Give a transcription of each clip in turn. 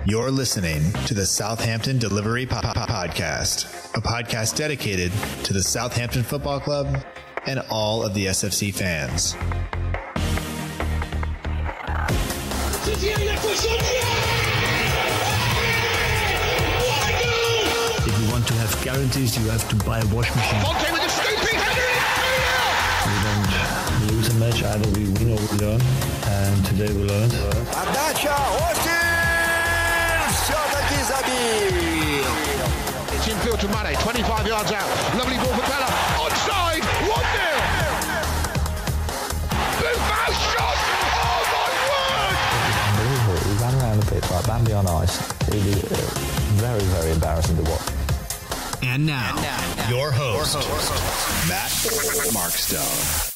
You're listening to the Southampton Delivery Podcast, a podcast dedicated to the Southampton Football Club and all of the SFC fans. If you want to have guarantees, you have to buy a wash machine. Fonte with a scooping header. We don't lose a match, either we win or we learn. And today we learned. It's infield to Mane, 25 yards out. Lovely ball for Bella. Onside, 1-0. Buffon shot. Oh my word! Unbelievable. We ran around the pitch like Bambi on ice. It was very, very embarrassing to watch. And now, your host, Matt Markstone.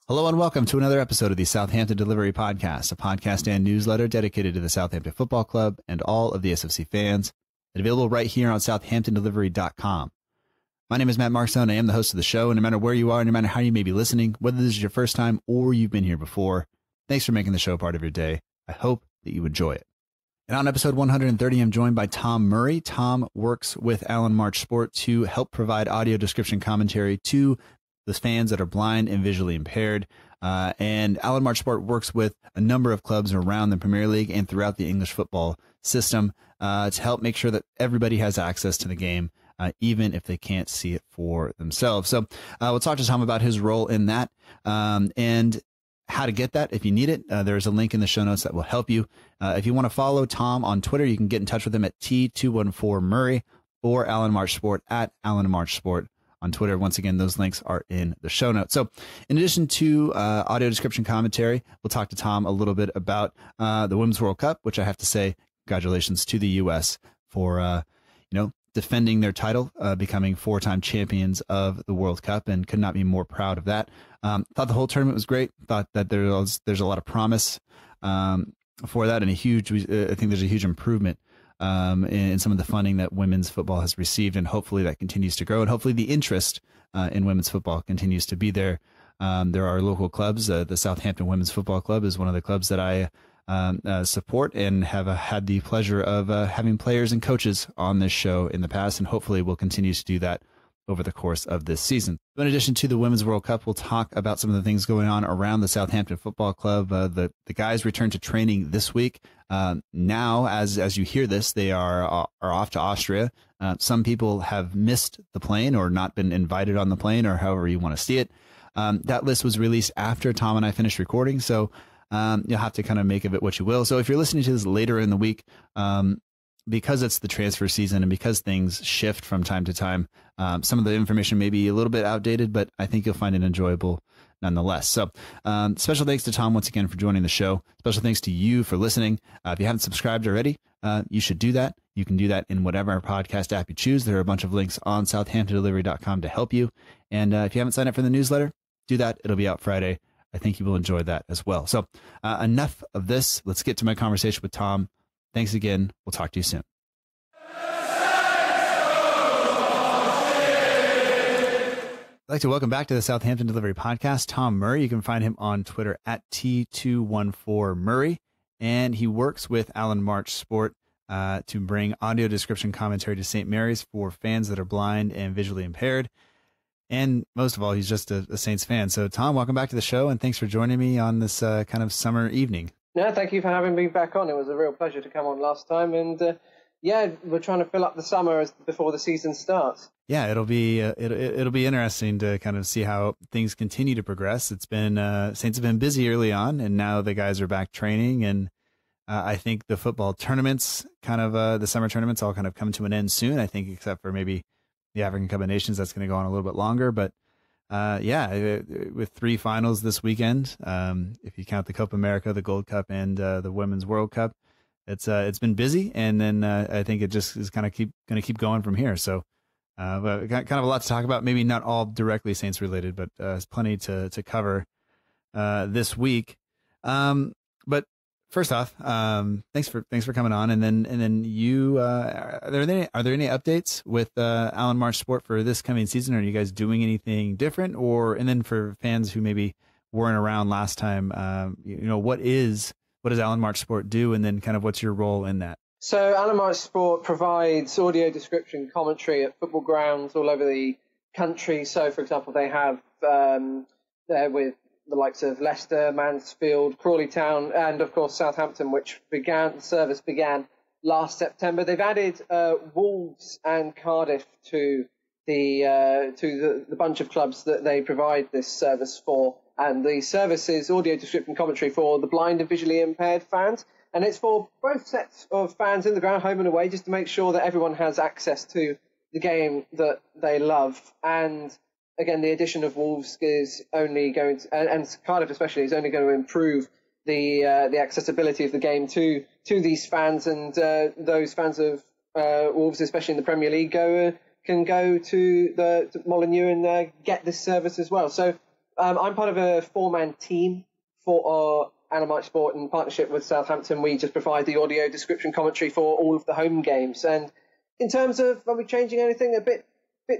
Hello and welcome to another episode of the Southampton Delivery Podcast, a podcast and newsletter dedicated to the Southampton Football Club and all of the SFC fans, and available right here on southamptondelivery.com. My name is Matt Markstone. I am the host of the show, and no matter where you are, no matter how you may be listening, whether this is your first time or you've been here before, thanks for making the show part of your day. I hope that you enjoy it. And on episode 130, I'm joined by Tom Murray. Tom works with Alan March Sport to help provide audio description commentary to the fans that are blind and visually impaired. And Alan March Sport works with a number of clubs around the Premier League and throughout the English football system to help make sure that everybody has access to the game, even if they can't see it for themselves. So we'll talk to Tom about his role in that and how to get that if you need it. There's a link in the show notes that will help you. If you want to follow Tom on Twitter, you can get in touch with him at T214Murray or Alan March Sport at Alan March Sport on Twitter. Once again, those links are in the show notes. So in addition to audio description commentary, we'll talk to Tom a little bit about the Women's World Cup, which I have to say, congratulations to the U.S. for, defending their title, becoming four-time champions of the World Cup, and could not be more proud of that. Thought the whole tournament was great. Thought that there's a lot of promise for that, and I think there's a huge improvement in some of the funding that women's football has received, and hopefully that continues to grow, and hopefully the interest in women's football continues to be there. There are local clubs. The Southampton Women's Football Club is one of the clubs that I support and have had the pleasure of having players and coaches on this show in the past, and hopefully we'll continue to do that over the course of this season. In addition to the Women's World Cup, we'll talk about some of the things going on around the Southampton Football Club. The guys return to training this week. Now, as you hear this, they are off to Austria. Some people have missed the plane or not been invited on the plane, or however you want to see it. That list was released after Tom and I finished recording, so you'll have to kind of make of it what you will. So if you're listening to this later in the week, because it's the transfer season and because things shift from time to time, some of the information may be a little bit outdated, but I think you'll find it enjoyable nonetheless. So special thanks to Tom once again for joining the show. Special thanks to you for listening. If you haven't subscribed already, you should do that. You can do that in whatever podcast app you choose. There are a bunch of links on southamptondelivery.com to help you. And if you haven't signed up for the newsletter, do that. It'll be out Friday. I think you will enjoy that as well. So enough of this. Let's get to my conversation with Tom. Thanks again. We'll talk to you soon. I'd like to welcome back to the Southampton Delivery Podcast, Tom Murray. You can find him on Twitter at T214Murray, and he works with Alan March Sport to bring audio description commentary to St. Mary's for fans that are blind and visually impaired. And most of all, he's just a Saints fan. So, Tom, welcome back to the show, and thanks for joining me on this kind of summer evening. No, thank you for having me back on. It was a real pleasure to come on last time, and we're trying to fill up the summer before the season starts. Yeah, it'll be interesting to kind of see how things continue to progress. It's been Saints have been busy early on, and now the guys are back training, and I think the football tournaments, kind of the summer tournaments, all kind of come to an end soon. I think, except for maybe the African Cup of Nations, that's going to go on a little bit longer, but. With three finals this weekend, if you count the Copa America, the Gold Cup, and the Women's World Cup, it's been busy, and then I think it just is kind of going to keep going from here. So, but kind of a lot to talk about. Maybe not all directly Saints related, but there's plenty to cover this week. But first off, thanks for coming on, and then you are there any updates with Alan March Sport for this coming season? Are you guys doing anything different, and then for fans who maybe weren't around last time, what does Alan March Sport do, and then kind of what's your role in that? So Alamite Sport provides audio description commentary at football grounds all over the country. So, for example, they have there with the likes of Leicester, Mansfield, Crawley Town, and of course Southampton, the service began last September. They've added Wolves and Cardiff to the bunch of clubs that they provide this service for. And the service is audio description commentary for the blind and visually impaired fans. And it's for both sets of fans in the ground, home and away, just to make sure that everyone has access to the game that they love. And again, the addition of Wolves is only going to, and Cardiff especially, is only going to improve the accessibility of the game to these fans. And those fans of Wolves, especially in the Premier League, can go to Molineux and get this service as well. So I'm part of a 4-man team for Alamite Sport in partnership with Southampton. We just provide the audio description commentary for all of the home games. And in terms of, are we changing anything? A bit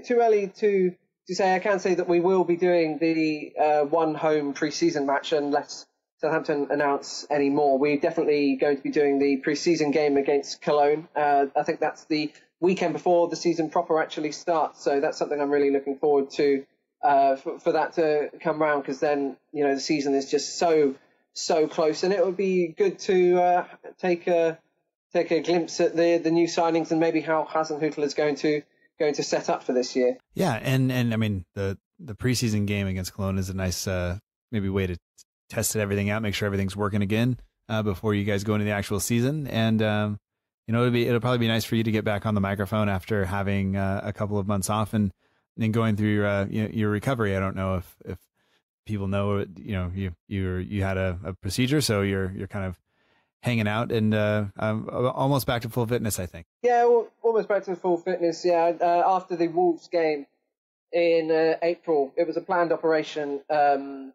too early to say. I can say that we will be doing the one home pre-season match unless Southampton announce any more. We're definitely going to be doing the pre-season game against Cologne. I think that's the weekend before the season proper actually starts. So that's something I'm really looking forward to for that to come round, because then, the season is just so close, and it would be good to take a glimpse at the new signings and maybe how Hasenhüttl is going to set up for this year. Yeah, and I mean the preseason game against Cologne is a nice maybe way to test everything out, make sure everything's working again before you guys go into the actual season. And it'll probably be nice for you to get back on the microphone after having a couple of months off and then going through your recovery. I don't know if people know, you had a procedure, so you're kind of hanging out and almost back to full fitness, I think. Yeah, almost back to full fitness. Yeah, after the Wolves game in April, it was a planned operation, but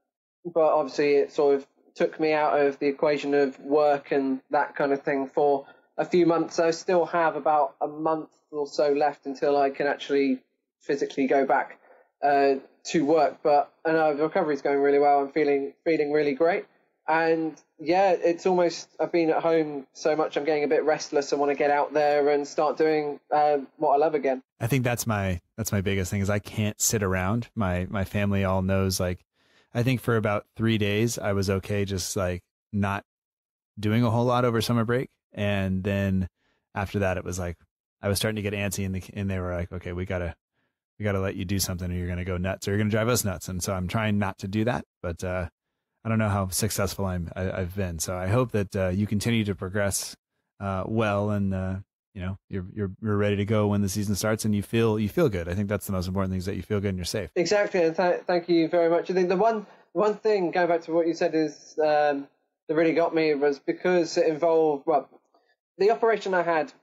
obviously it sort of took me out of the equation of work and that kind of thing for a few months. I still have about a month or so left until I can actually physically go back to work, but the recovery is going really well. I'm feeling really great, and yeah, it's almost, I've been at home so much, I'm getting a bit restless. I want to get out there and start doing what I love again. I think that's my biggest thing, is I can't sit around. My family all knows, like, I think for about 3 days I was okay, just like not doing a whole lot over summer break, and then after that it was like I was starting to get antsy, and they were like, okay, we gotta let you do something, or you're going to go nuts, or you're going to drive us nuts. And so I'm trying not to do that, but I don't know how successful I've been. So I hope that you continue to progress well, and you're ready to go when the season starts, and you feel good. I think that's the most important thing, is that you feel good and you're safe. Exactly, and thank you very much. I think the one thing, going back to what you said, is that really got me was because it involved, the operation I had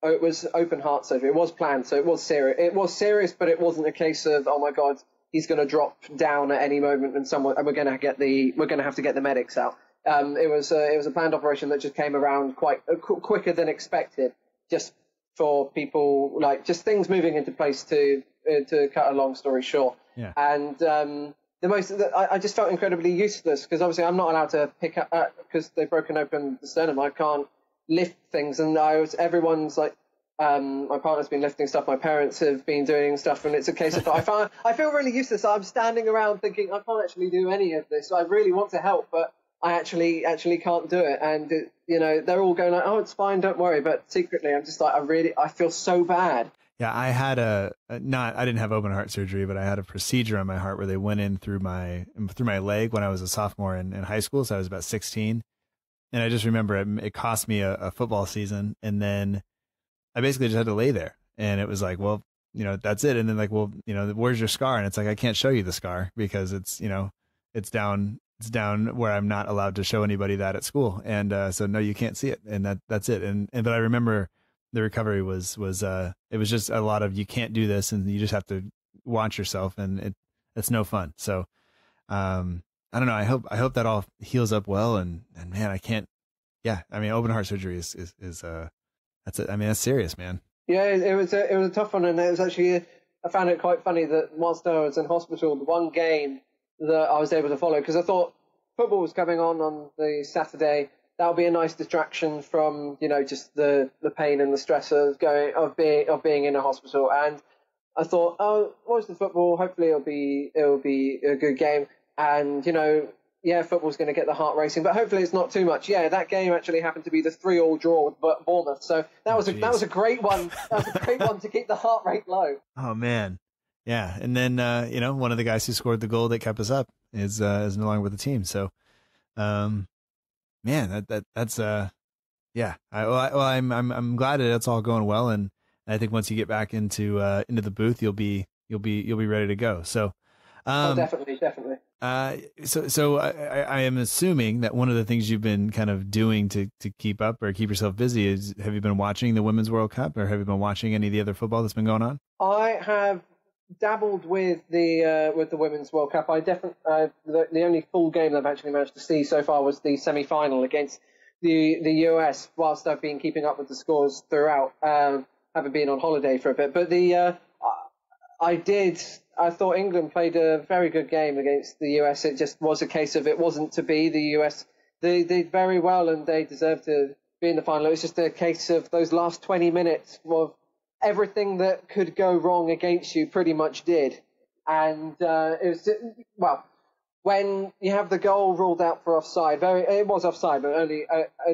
it was open heart surgery. It was planned, so it was serious. It was serious, but it wasn't a case of, oh my God, he's going to drop down at any moment and we're going to have to get the medics out. It was a planned operation that just came around quite quicker than expected, just for people, like, just things moving into place to cut a long story short. Yeah. And I just felt incredibly useless, because obviously I'm not allowed to pick up, because they've broken open the sternum. I can't lift things, and everyone's like, my partner's been lifting stuff, my parents have been doing stuff, and it's a case of I feel really useless. I'm standing around thinking, I can't actually do any of this. I really want to help, but I actually can't do it. And they're all going like, oh, it's fine, don't worry. But secretly, I'm just like, I feel so bad. Yeah, I had I didn't have open heart surgery, but I had a procedure on my heart where they went in through my leg when I was a sophomore in high school. So I was about 16. And I just remember it cost me a football season. And then I basically just had to lay there. And it was like, well, that's it. And then like, well, where's your scar? And it's like, I can't show you the scar because it's down where I'm not allowed to show anybody that at school. And so no, you can't see it. And that's it. But I remember the recovery was it was just a lot of, you can't do this, and you just have to watch yourself, and it's no fun. So I don't know. I hope that all heals up well, and man, I can't. Yeah, I mean, open heart surgery is that's it. I mean, that's serious, man. Yeah, it was a tough one, and it was actually, I found it quite funny that whilst I was in hospital, the one game that I was able to follow, because I thought football was coming on the Saturday, that'll be a nice distraction from, just the pain and the stress of being in a hospital. And I thought, watch the football. Hopefully it'll be a good game. And, football's going to get the heart racing, but hopefully it's not too much. Yeah, that game actually happened to be the 3-3 draw with Bournemouth. So that was a great one. That was a great one to keep the heart rate low. Oh, man. Yeah. And then, one of the guys who scored the goal that kept us up is no longer with the team. So, man, that's yeah. I'm glad that it's all going well. And I think once you get back into the booth, you'll be ready to go. So, definitely. So I am assuming that one of the things you've been kind of doing to keep up or keep yourself busy is, have you been watching the Women's World Cup, or have you been watching any of the other football that's been going on? I have dabbled with the Women's World Cup. The only full game I've actually managed to see so far was the semi-final against the US, whilst I've been keeping up with the scores throughout, having been on holiday for a bit. But I thought England played a very good game against the US. It just was a case of it wasn't to be. The US, they did very well and they deserved to be in the final. It was just a case of those last 20 minutes of everything that could go wrong against you pretty much did. And when you have the goal ruled out for offside, it was offside, but only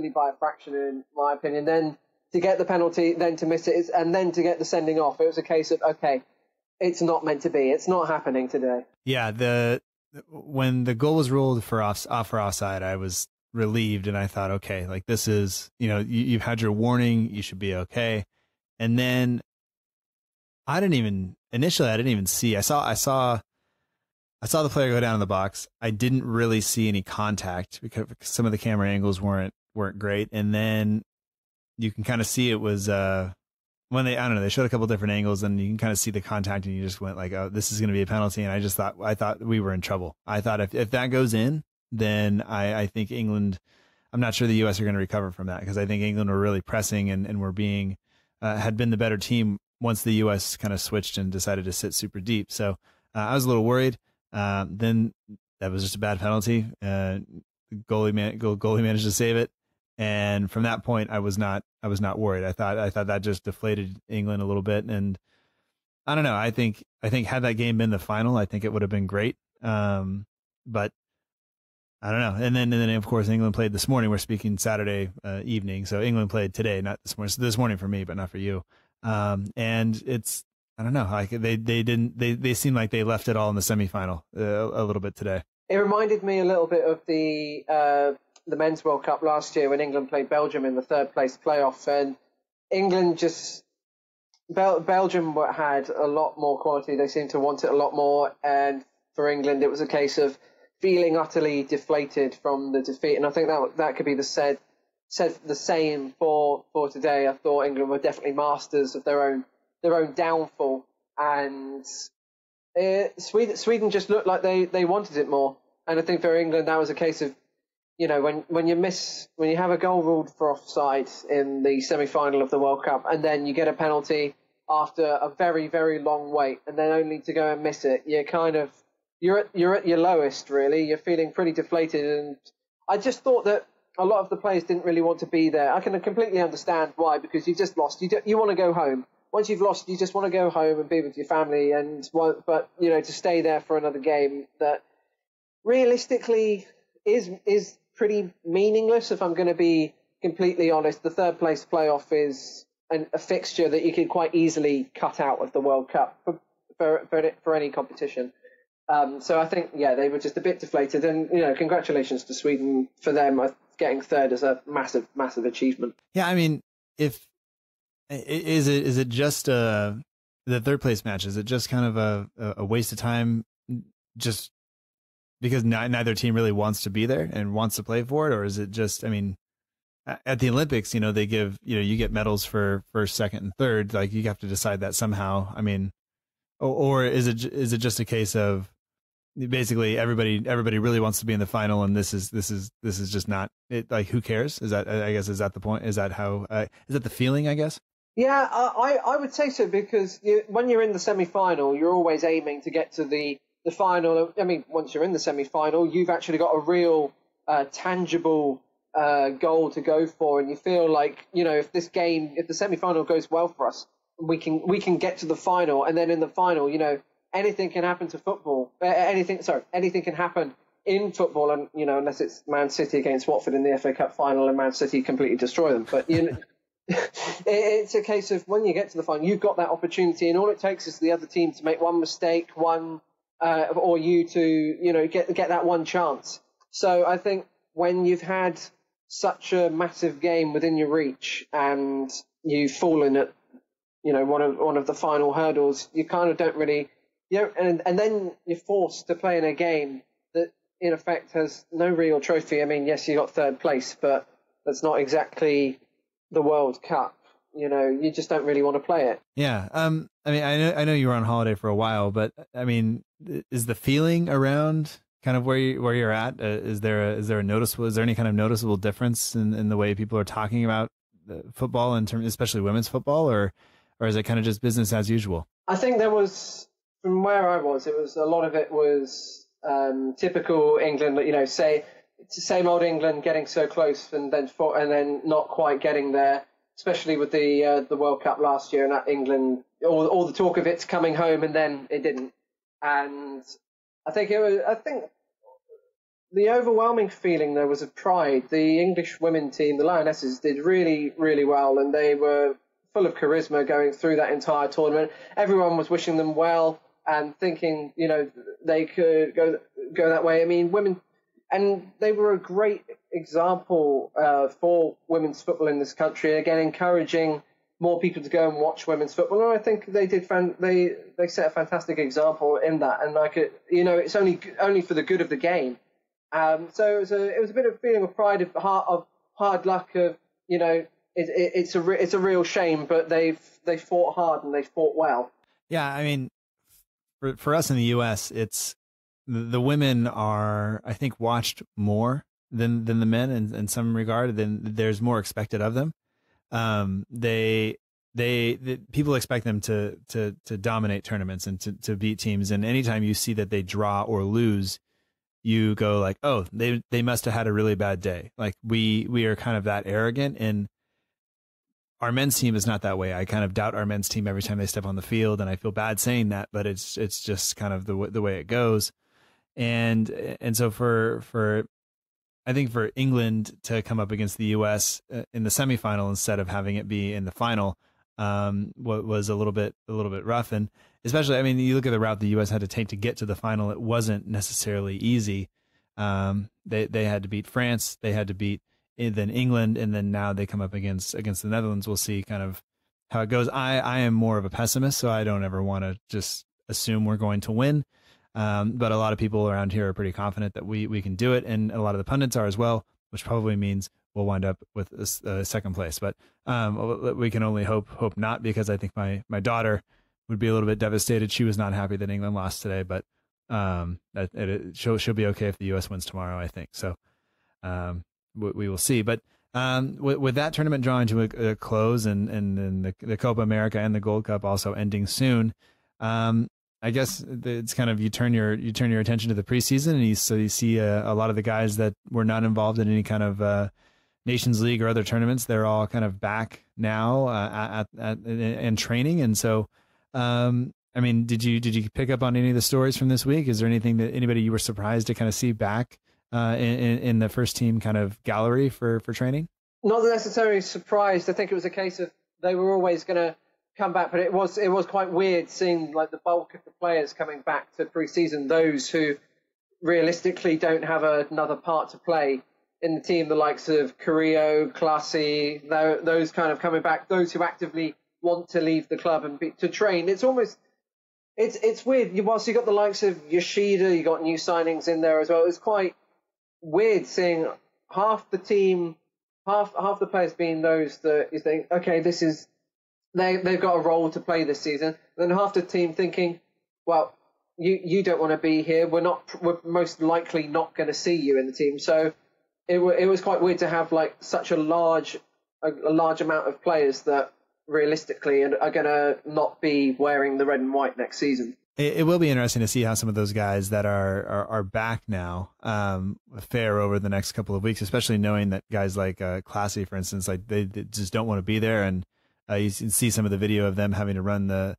by a fraction in my opinion. Then to get the penalty, then to miss it, and then to get the sending off, it was a case of, okay, it's not meant to be. It's not happening today. Yeah, when the goal was ruled for offside, I was relieved, and I thought, okay, like this is, you've had your warning, you should be okay. And then I didn't even see. I saw the player go down in the box. I didn't really see any contact because some of the camera angles weren't great. And then you can kind of see it was when they showed a couple different angles, and you can kind of see the contact, and you just went like, oh, this is going to be a penalty. And I thought we were in trouble. I thought if that goes in, then I think England, I'm not sure the US are going to recover from that, because I think England were really pressing and were being, had been the better team once the US kind of switched and decided to sit super deep. So I was a little worried. Then that was just a bad penalty. Goalie managed to save it. And from that point, I was not worried. I thought that just deflated England a little bit. And I don't know. I think had that game been the final, I think it would have been great. But I don't know. And then of course England played this morning. We're speaking Saturday evening, so England played today, not this morning. So this morning for me, but not for you. And it's, I don't know. Like they seem like they left it all in the semifinal a little bit today. It reminded me a little bit of the Men's World Cup last year when England played Belgium in the third place playoff, and England Belgium had a lot more quality. They seemed to want it a lot more, and for England it was a case of feeling utterly deflated from the defeat. And I think that could be said the same for today. I thought England were definitely masters of their own downfall, and Sweden just looked like they wanted it more. And I think for England that was a case of, when you have a goal ruled for offside in the semi-final of the World Cup, and then you get a penalty after a very, very long wait, and then only to go and miss it, you're at your lowest, really. You're feeling pretty deflated. And I just thought that a lot of the players didn't really want to be there. I can completely understand why, because you've just lost. You want to go home. Once you've lost, you just want to go home and be with your family. But to stay there for another game that realistically is pretty meaningless. If I'm going to be completely honest, the third place playoff is a fixture that you could quite easily cut out of the World Cup for any competition. So I think, they were just a bit deflated, and congratulations to Sweden for them. Getting third is a massive, massive achievement. Yeah, I mean, is it just the third place match? Is it just kind of a waste of time, just because neither team really wants to be there and wants to play for it, or is it just? I mean, at the Olympics, they give you get medals for first, second, and third. Like you have to decide that somehow. I mean, or is it just a case of basically everybody really wants to be in the final, and this is just not it? Like, who cares? Is that, I guess, is that the point? Is that how? Is that the feeling? I guess. Yeah, I would say so, because when you're in the semi-final, you're always aiming to get to the final. I mean, once you're in the semi-final, you've actually got a real tangible goal to go for, and you feel like, if the semi-final goes well for us, we can get to the final, and then in the final, anything can happen to football. Anything can happen in football, and unless it's Man City against Watford in the FA Cup final and Man City completely destroy them. But it's a case of when you get to the final, you've got that opportunity, and all it takes is the other team to make one mistake, or you to get that one chance. So I think when you've had such a massive game within your reach and you've fallen at one of the final hurdles, you kind of don't really and then you're forced to play in a game that in effect has no real trophy. I mean, yes, you got third place, but that's not exactly the World Cup. You just don't really want to play it. Yeah. I mean, I know you were on holiday for a while, but I mean, is the feeling around kind of where you're at? Is there any kind of noticeable difference in the way people are talking about football in terms, especially women's football, or is it kind of just business as usual? I think there was, from where I was, a lot of it was typical England. Say it's the same old England getting so close and then not quite getting there. Especially with the World Cup last year and that England, all the talk of it's coming home and then it didn't. And I think the overwhelming feeling there was of pride. The English women team, the Lionesses, did really, really well, and they were full of charisma going through that entire tournament. Everyone was wishing them well and thinking, they could go that way. I mean, women, and they were a great example for women's football in this country. Again, encouraging more people to go and watch women's football. And I think they did. They set a fantastic example in that. And it's only for the good of the game. So it was a bit of a feeling of pride, of hard luck. It's a real shame, but they fought hard and they fought well. Yeah, I mean, for us in the U.S., it's the women are, I think, watched more than the men in some regard. Then there's more expected of them. People expect them to dominate tournaments and to beat teams. And anytime you see that they draw or lose, you go like, oh, they must have had a really bad day. Like we are kind of that arrogant, and our men's team is not that way. I kind of doubt our men's team every time they step on the field, and I feel bad saying that, but it's just kind of the way it goes. And so I think for England to come up against the U.S. in the semifinal instead of having it be in the final, was a little bit rough. And especially, I mean, you look at the route the U.S. had to take to get to the final. It wasn't necessarily easy. They had to beat France, they had to beat then England, and then now they come up against the Netherlands. We'll see kind of how it goes. I am more of a pessimist, so I don't ever want to just assume we're going to win. But a lot of people around here are pretty confident that we can do it, and a lot of the pundits are as well, which probably means we'll wind up with second place. But we can only hope not, because I think my daughter would be a little bit devastated. She was not happy that England lost today, but she'll be okay if the U.S. wins tomorrow, I think. So we will see. But with that tournament drawing to a close, and the Copa America and the Gold Cup also ending soon, I guess it's kind of you turn your attention to the preseason, and you see a lot of the guys that were not involved in any kind of Nations League or other tournaments. They're all kind of back now and training. And so, I mean, did you pick up on any of the stories from this week? Is there anybody you were surprised to kind of see back in the first team kind of gallery for training? Not necessarily surprised. I think it was a case of they were always going to come back, but it was quite weird seeing like the bulk of the players coming back to pre-season, those who realistically don't have another part to play in the team, the likes of Carrillo, Classy, those kind of coming back, those who actively want to leave the club and to train. It's weird. Whilst you got the likes of Yoshida, you got new signings in there as well. It's quite weird seeing half the team, half the players being those that you think, okay, this is, they've got a role to play this season. And then half the team thinking, well, you don't want to be here. We're most likely not going to see you in the team. So it was quite weird to have like such a large amount of players that realistically are going to not be wearing the red and white next season. It will be interesting to see how some of those guys that are back now fare over the next couple of weeks, especially knowing that guys like Classy, for instance, like they just don't want to be there, and you can see some of the video of them having to run the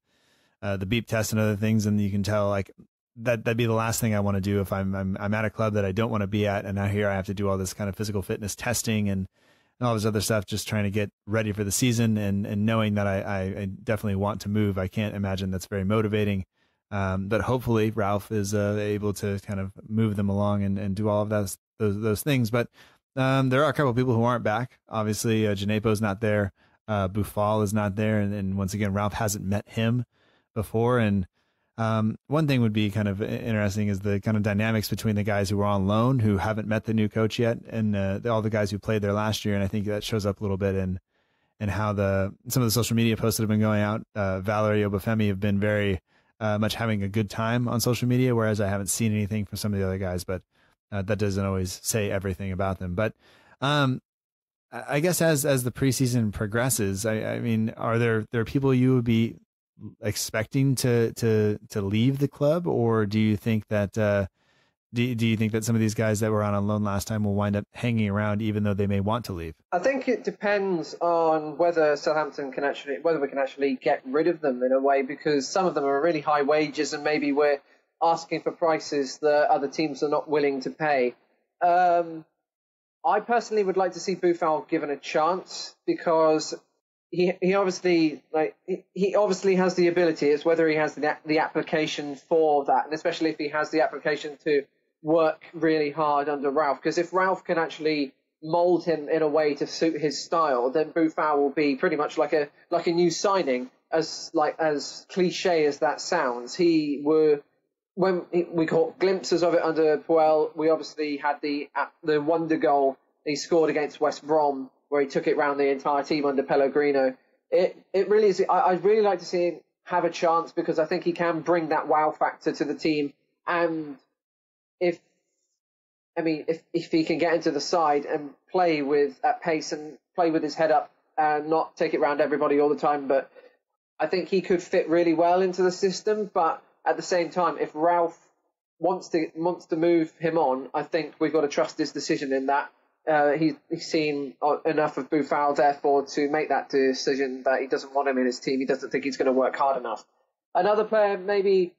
beep test and other things, and you can tell like that'd be the last thing I want to do if I'm at a club that I don't want to be at, and now here I have to do all this kind of physical fitness testing and all this other stuff, just trying to get ready for the season, and knowing that I definitely want to move. I can't imagine that's very motivating. But hopefully Ralph is able to kind of move them along and do all of those things. But there are a couple of people who aren't back. Obviously, Janepo's not there. Buffal is not there. And once again, Ralph hasn't met him before. And one thing would be kind of interesting is the kind of dynamics between the guys who are on loan, who haven't met the new coach yet, and all the guys who played there last year. And I think that shows up a little bit in how some of the social media posts that have been going out. Valerie Obafemi have been very much having a good time on social media, whereas I haven't seen anything from some of the other guys, but that doesn't always say everything about them. But I guess as the preseason progresses, I mean, are there people you would be expecting to leave the club, or do you think that do you think that some of these guys that were on loan last time will wind up hanging around even though they may want to leave? I think it depends on whether we can actually get rid of them in a way, because some of them are really high wages and maybe we're asking for prices that other teams are not willing to pay. I personally would like to see Buffal given a chance, because he obviously has the ability. It's whether he has the application for that, and especially if he has the application to work really hard under Ralph. Because if Ralph can actually mould him in a way to suit his style, then Buffal will be pretty much like a new signing. As cliche as that sounds, when we caught glimpses of it under Puel, we obviously had the wonder goal he scored against West Brom, where he took it round the entire team under Pellegrino. It really is. I'd really like to see him have a chance, because I think he can bring that wow factor to the team. And if he can get into the side and play at pace and play with his head up and not take it round everybody all the time, but I think he could fit really well into the system. But at the same time, if Ralph wants to move him on, I think we've got to trust his decision in that. He's seen enough of Buffal, therefore, to make that decision that he doesn't want him in his team. He doesn't think he's going to work hard enough. Another player, maybe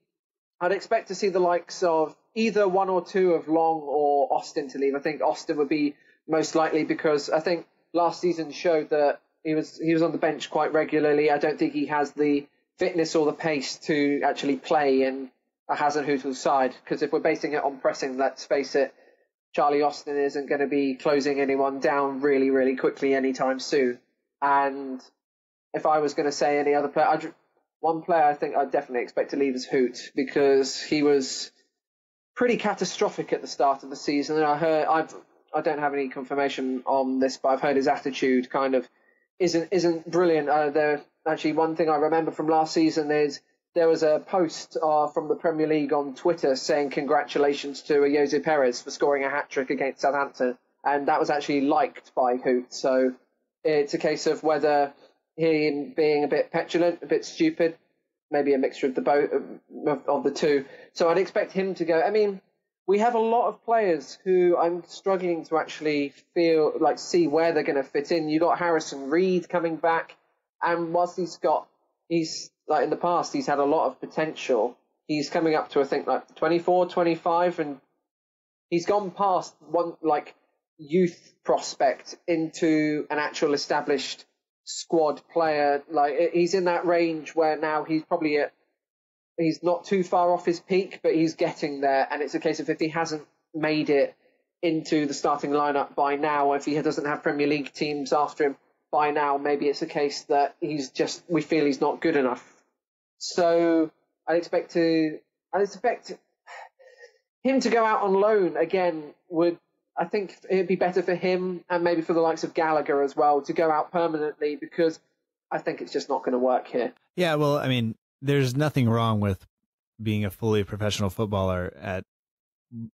I'd expect to see the likes of either one or two of Long or Austin to leave. I think Austin would be most likely, because I think last season showed that he was on the bench quite regularly. I don't think he has the fitness or the pace to actually play in a Hasenhüttl side, because if we're basing it on pressing, let's face it, Charlie Austin isn't going to be closing anyone down really, really quickly anytime soon. And if I was going to say any other player, one player I think I'd definitely expect to leave is Hoot, because he was pretty catastrophic at the start of the season. And I don't have any confirmation on this, but I've heard his attitude kind of isn't brilliant. Actually, one thing I remember from last season is there was a post from the Premier League on Twitter saying congratulations to Jose Perez for scoring a hat-trick against Southampton, and that was actually liked by Hoot. So it's a case of whether him being a bit petulant, a bit stupid, maybe a mixture of the two. So I'd expect him to go. I mean, we have a lot of players who I'm struggling to actually see where they're going to fit in. You got Harrison Reed coming back, and whilst he's like in the past, he's had a lot of potential. He's coming up to, I think, like 24, 25, and he's gone past one youth prospect into an actual established squad player. Like, he's in that range where now he's probably he's not too far off his peak, but he's getting there. And it's a case of if he hasn't made it into the starting lineup by now, or if he doesn't have Premier League teams after him by now, maybe it's a case that we feel he's not good enough. So I'd expect him to go out on loan again. I think it'd be better for him, and maybe for the likes of Gallagher as well, to go out permanently, because I think it's just not going to work here. Yeah, well, I mean, there's nothing wrong with being a fully professional footballer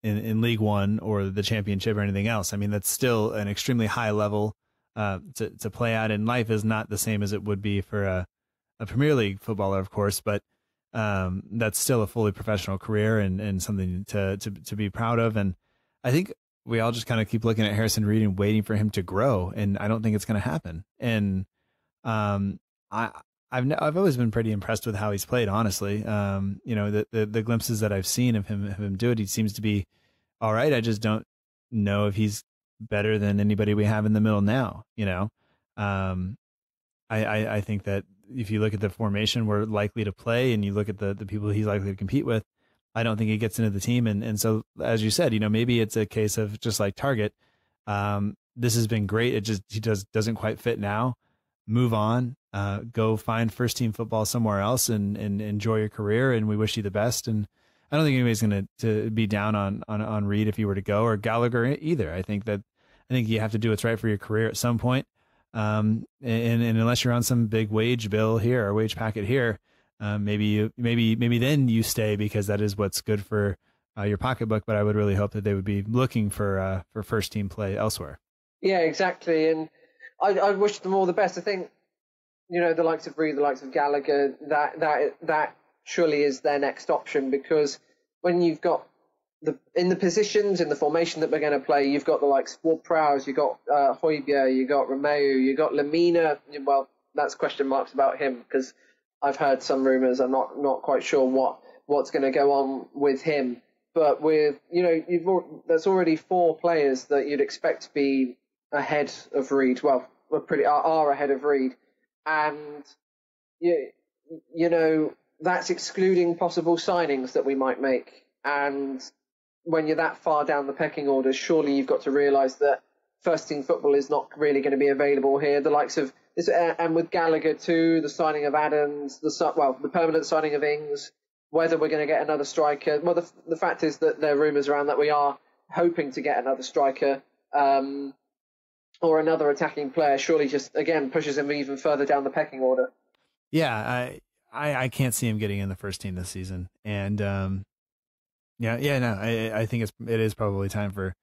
in League One or the Championship or anything else. I mean, that's still an extremely high level to play at, and life is not the same as it would be for a Premier League footballer, of course. But that's still a fully professional career and something to be proud of. And I think we all just kind of keep looking at Harrison Reed and waiting for him to grow. And I don't think it's going to happen. And I've always been pretty impressed with how he's played, honestly. The glimpses that I've seen of him do it, he seems to be all right. I just don't know if he's better than anybody we have in the middle now. I think that if you look at the formation we're likely to play and you look at the people he's likely to compete with, I don't think he gets into the team. And so, as you said, maybe it's a case of just like Target. This has been great. He doesn't quite fit now. Move on, go find first team football somewhere else and enjoy your career. And we wish you the best. And I don't think anybody's going to be down on Reed if he were to go, or Gallagher either. I think you have to do what's right for your career at some point. And unless you're on some big wage bill here or wage packet here, maybe then you stay because that is what's good for your pocketbook. But I would really hope that they would be looking for first team play elsewhere. Yeah, exactly. And I wish them all the best. I think, the likes of Reed, the likes of Gallagher, that surely is their next option, because when you've got in the positions, in the formation that we're going to play, you've got the likes of Ward-Prowse, you've got Højbjerg, you've got Romeu, you've got Lemina. Well, that's question marks about him because I've heard some rumours. I'm not quite sure what's going to go on with him. But with, there's already 4 players that you'd expect to be ahead of Reed. Well, are ahead of Reed. And, that's excluding possible signings that we might make. And when you're that far down the pecking order, surely you've got to realise that first team football is not really going to be available here. The likes of this, and with Gallagher too, the signing of Adams, the permanent signing of Ings, whether we're going to get another striker. Well, the fact is that there are rumours around that we are hoping to get another striker or another attacking player. Surely just again pushes him even further down the pecking order. Yeah, I can't see him getting in the first team this season, and I think it is probably time for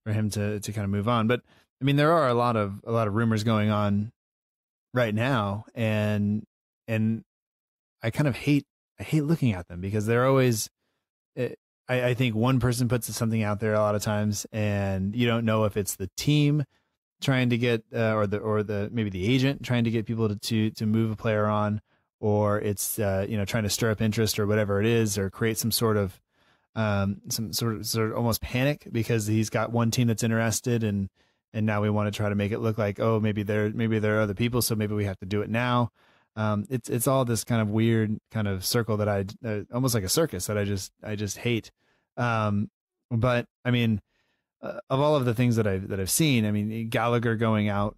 him to kind of move on. But I mean, there are a lot of rumors going on right now, and I kind of hate looking at them because they're always. I think one person puts something out there a lot of times, and you don't know if it's the team trying to get or maybe the agent trying to get people to move a player on, or it's trying to stir up interest or whatever it is, or create some sort of almost panic because he's got one team that's interested, and now we want to try to make it look like, oh, maybe there are other people, so maybe we have to do it now. It's all this kind of weird kind of circle that I almost like a circus that I just hate. But I mean, of all of the things that I've seen, I mean, Gallagher going out,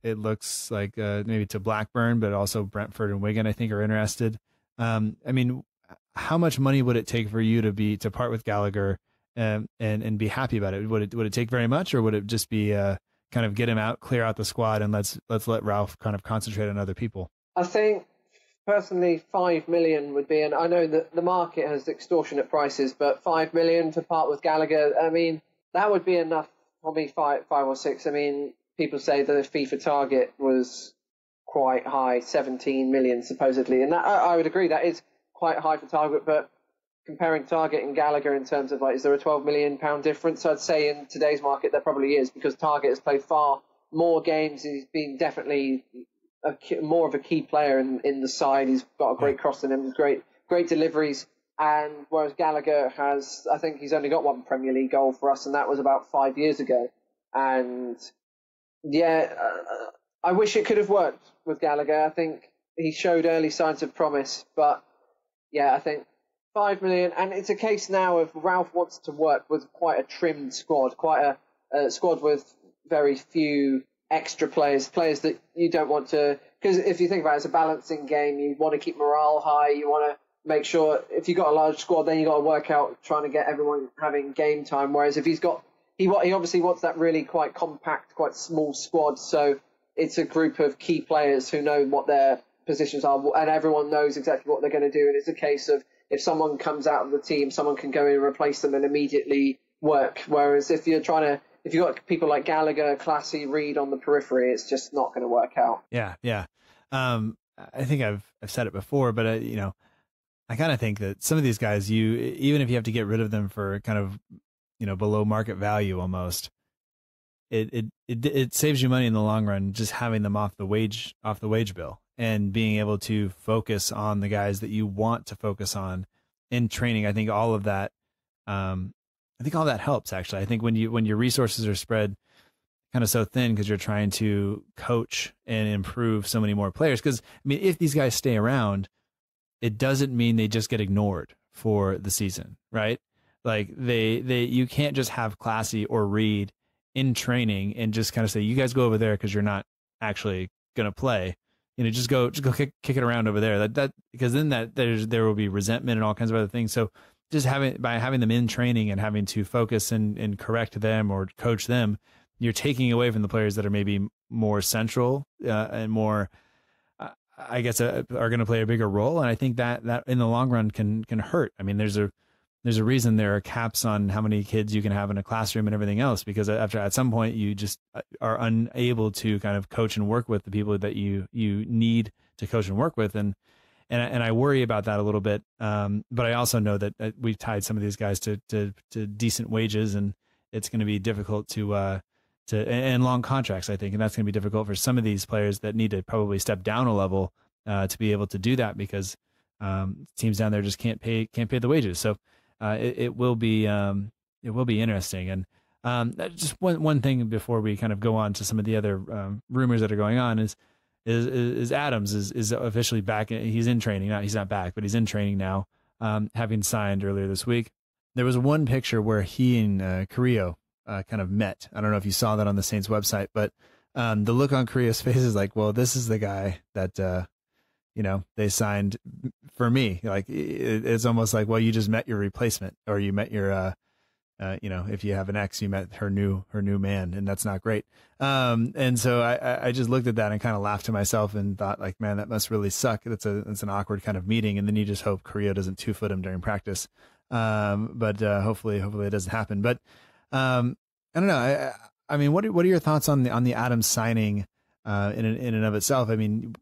it looks like maybe to Blackburn, but also Brentford and Wigan, I think, are interested. I mean, how much money would it take for you to part with Gallagher and be happy about it? Would it take very much, or would it just be kind of get him out, clear out the squad, and let's let Ralph kind of concentrate on other people? I think personally, 5 million would be, and I know that the market has extortionate prices, but 5 million to part with Gallagher, I mean, that would be enough. Probably five or six. I mean, people say that the FIFA target was quite high, 17 million supposedly, and that, I would agree that is quite high for Target, but comparing Target and Gallagher in terms of is there a £12 million difference? I'd say in today's market there probably is, because Target has played far more games. He's been definitely more of a key player in the side. He's got a great cross in him, great deliveries. And whereas Gallagher has, I think he's only got one Premier League goal for us, and that was about 5 years ago. And I wish it could have worked with Gallagher. I think he showed early signs of promise, but yeah, I think 5 million, and it's a case now of Ralph wants to work with quite a trimmed squad, quite a squad with very few extra players that you don't want to, because if you think about it, it's a balancing game. You want to keep morale high. You want to make sure if you've got a large squad, then you've got to work out trying to get everyone having game time. Whereas if he obviously wants that really quite compact, quite small squad. So it's a group of key players who know what their positions are, and everyone knows exactly what they're going to do. And it's a case of if someone comes out of the team, someone can go in and replace them and immediately work. Whereas if you've got people like Gallagher, Classy, Reed on the periphery, it's just not going to work out. Yeah. I think I've said it before, but I kind of think that some of these guys, even if you have to get rid of them for kind of, below market value almost, it saves you money in the long run just having them off the wage bill and being able to focus on the guys that you want to focus on in training. I think all of that, helps actually. I think when your resources are spread kind of so thin because you're trying to coach and improve so many more players. Because I mean, if these guys stay around, it doesn't mean they just get ignored for the season, right? Like you can't just have Classy or Reed in training and just kind of say, you guys go over there because you're not actually going to play. Just go kick it around over there. That because then there will be resentment and all kinds of other things. So just by having them in training and having to focus and correct them or coach them, you're taking away from the players that are maybe more central and more, I guess, are going to play a bigger role. And I think that in the long run can hurt. I mean, there's a reason there are caps on how many kids you can have in a classroom and everything else, because at some point you just are unable to kind of coach and work with the people that you need to coach and work with. And I worry about that a little bit. But I also know that we've tied some of these guys to decent wages, and it's going to be difficult and long contracts, I think. And that's going to be difficult for some of these players that need to probably step down a level to be able to do that, because teams down there just can't pay the wages. So it will be interesting. And just one thing before we kind of go on to some of the other rumors that are going on is Adams is officially back. He's in training now. He's not back, but he's in training now, having signed earlier this week. There was one picture where he and Carrillo kind of met. I don't know if you saw that on the Saints website, but the look on Carrillo's face is like, well, this is the guy that they signed for me. Like it's almost like, well, you just met your replacement, or you met your if you have an ex, you met her new man, and that's not great. And so I just looked at that and kind of laughed to myself and thought, like, man, that must really suck. It's an awkward kind of meeting. And then you just hope Carrillo doesn't 2-foot him during practice. But hopefully it doesn't happen. But I don't know. I mean, what are your thoughts on the Adams signing in and of itself? I mean,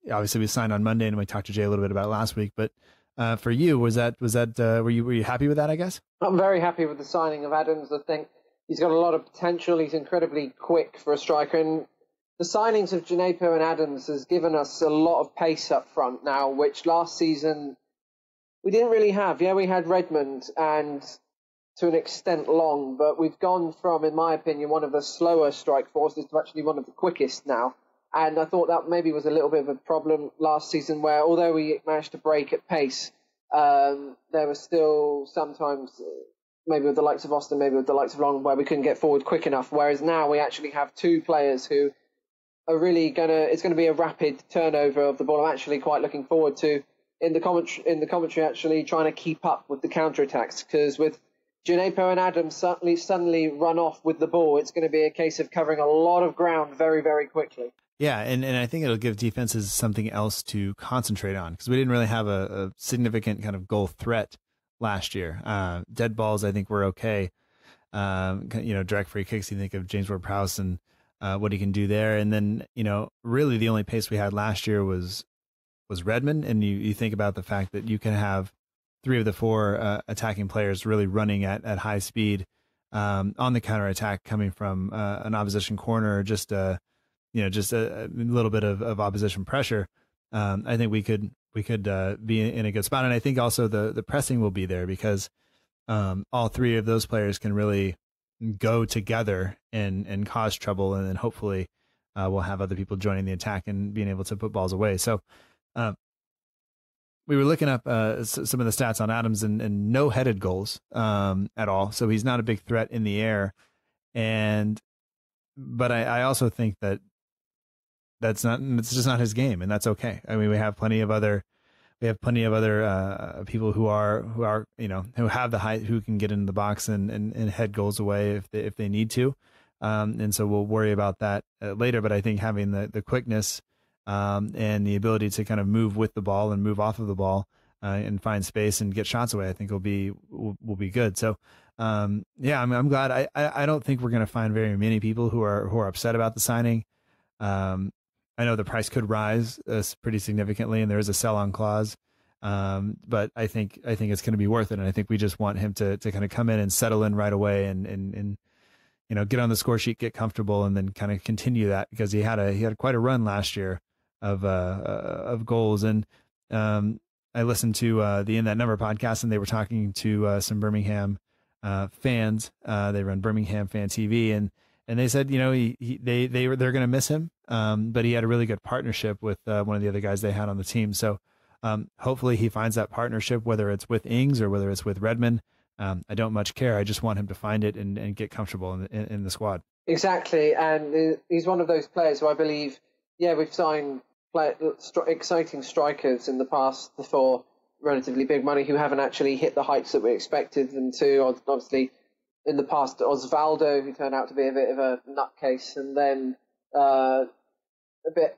obviously we signed on Monday, and we talked to Jay a little bit about it last week, but for you, was that were you happy with that, I guess? I'm very happy with the signing of Adams. I think he's got a lot of potential. He's incredibly quick for a striker, and the signings of Djenepo and Adams has given us a lot of pace up front now, which last season we didn't really have. Yeah, we had Redmond and to an extent Long, but we've gone from, in my opinion, one of the slower strike forces to actually one of the quickest now. And I thought that maybe was a little bit of a problem last season, where although we managed to break at pace, there was still sometimes, maybe with the likes of Austin, maybe with the likes of Long, where we couldn't get forward quick enough. Whereas now we actually have two players who are really it's going to be a rapid turnover of the ball. I'm actually quite looking forward to, in the commentary, actually trying to keep up with the counterattacks, because with Djenepo and Adams suddenly run off with the ball, it's going to be a case of covering a lot of ground very, very quickly. Yeah, and I think it'll give defenses something else to concentrate on, because we didn't really have a significant kind of goal threat last year. Dead balls, I think, were okay. Direct free kicks, you think of James Ward-Prowse and what he can do there. And then, really the only pace we had last year was Redmond. And you think about the fact that you can have 3 of the 4 attacking players really running at high speed on the counterattack, coming from an opposition corner, just a little bit of opposition pressure. I think we could be in a good spot. And I think also the pressing will be there, because all 3 of those players can really go together and cause trouble. And then hopefully we'll have other people joining the attack and being able to put balls away. So we were looking up some of the stats on Adams, and no headed goals at all. So he's not a big threat in the air. But I also think that it's just not his game, and that's okay. I mean, we have plenty of other people who have the height, who can get into the box and head goals away if they need to. And so we'll worry about that later. But I think having the quickness and the ability to kind of move with the ball and move off of the ball and find space and get shots away, I think will be good. So I'm glad. I don't think we're going to find very many people who are upset about the signing. I know the price could rise pretty significantly, and there is a sell-on clause. But I think it's going to be worth it. And I think we just want him to kind of come in and settle in right away and get on the score sheet, get comfortable, and then kind of continue that, because he had quite a run last year of goals. And I listened to the In That Number podcast, and they were talking to some Birmingham fans. They run Birmingham Fan TV, and they said, they're going to miss him, but he had a really good partnership with one of the other guys they had on the team. So hopefully he finds that partnership, whether it's with Ings or whether it's with Redmond. I don't much care. I just want him to find it and get comfortable in the squad. Exactly, and he's one of those players who I believe, we've signed exciting strikers in the past for relatively big money who haven't actually hit the heights that we expected them to. Obviously, in the past, Osvaldo, who turned out to be a bit of a nutcase, and then a bit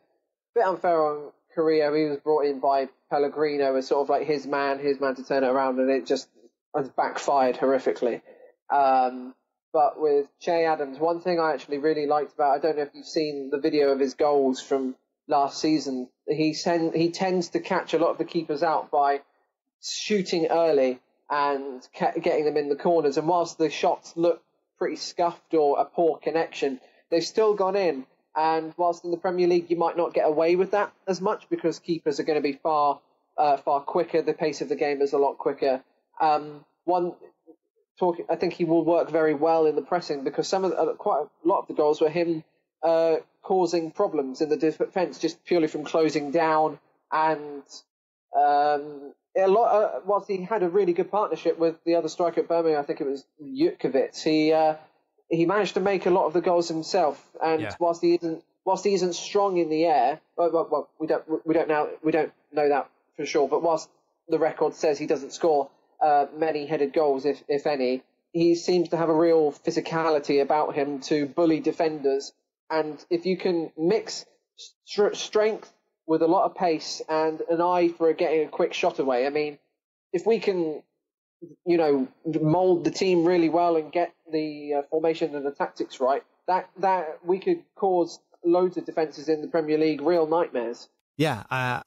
unfair on Carrillo. He was brought in by Pellegrino as sort of like his man to turn it around, and it just has backfired horrifically. But with Che Adams, one thing I actually really liked about, I don't know if you've seen the video of his goals from last season, he tends to catch a lot of the keepers out by shooting early and getting them in the corners. And whilst the shots look pretty scuffed or a poor connection, they've still gone in. And whilst in the Premier League you might not get away with that as much because keepers are going to be far quicker, the pace of the game is a lot quicker. I think he will work very well in the pressing, because quite a lot of the goals were him causing problems in the defence just purely from closing down. And whilst he had a really good partnership with the other striker at Birmingham, I think it was Jutkiewicz, he managed to make a lot of the goals himself. And whilst he isn't strong in the air, well, we don't know that for sure. But whilst the record says he doesn't score many headed goals, if any, he seems to have a real physicality about him to bully defenders. And if you can mix strength with a lot of pace and an eye for getting a quick shot away, I mean, if we can, mould the team really well and get the formation and the tactics right, that we could cause loads of defences in the Premier League real nightmares. Yeah, I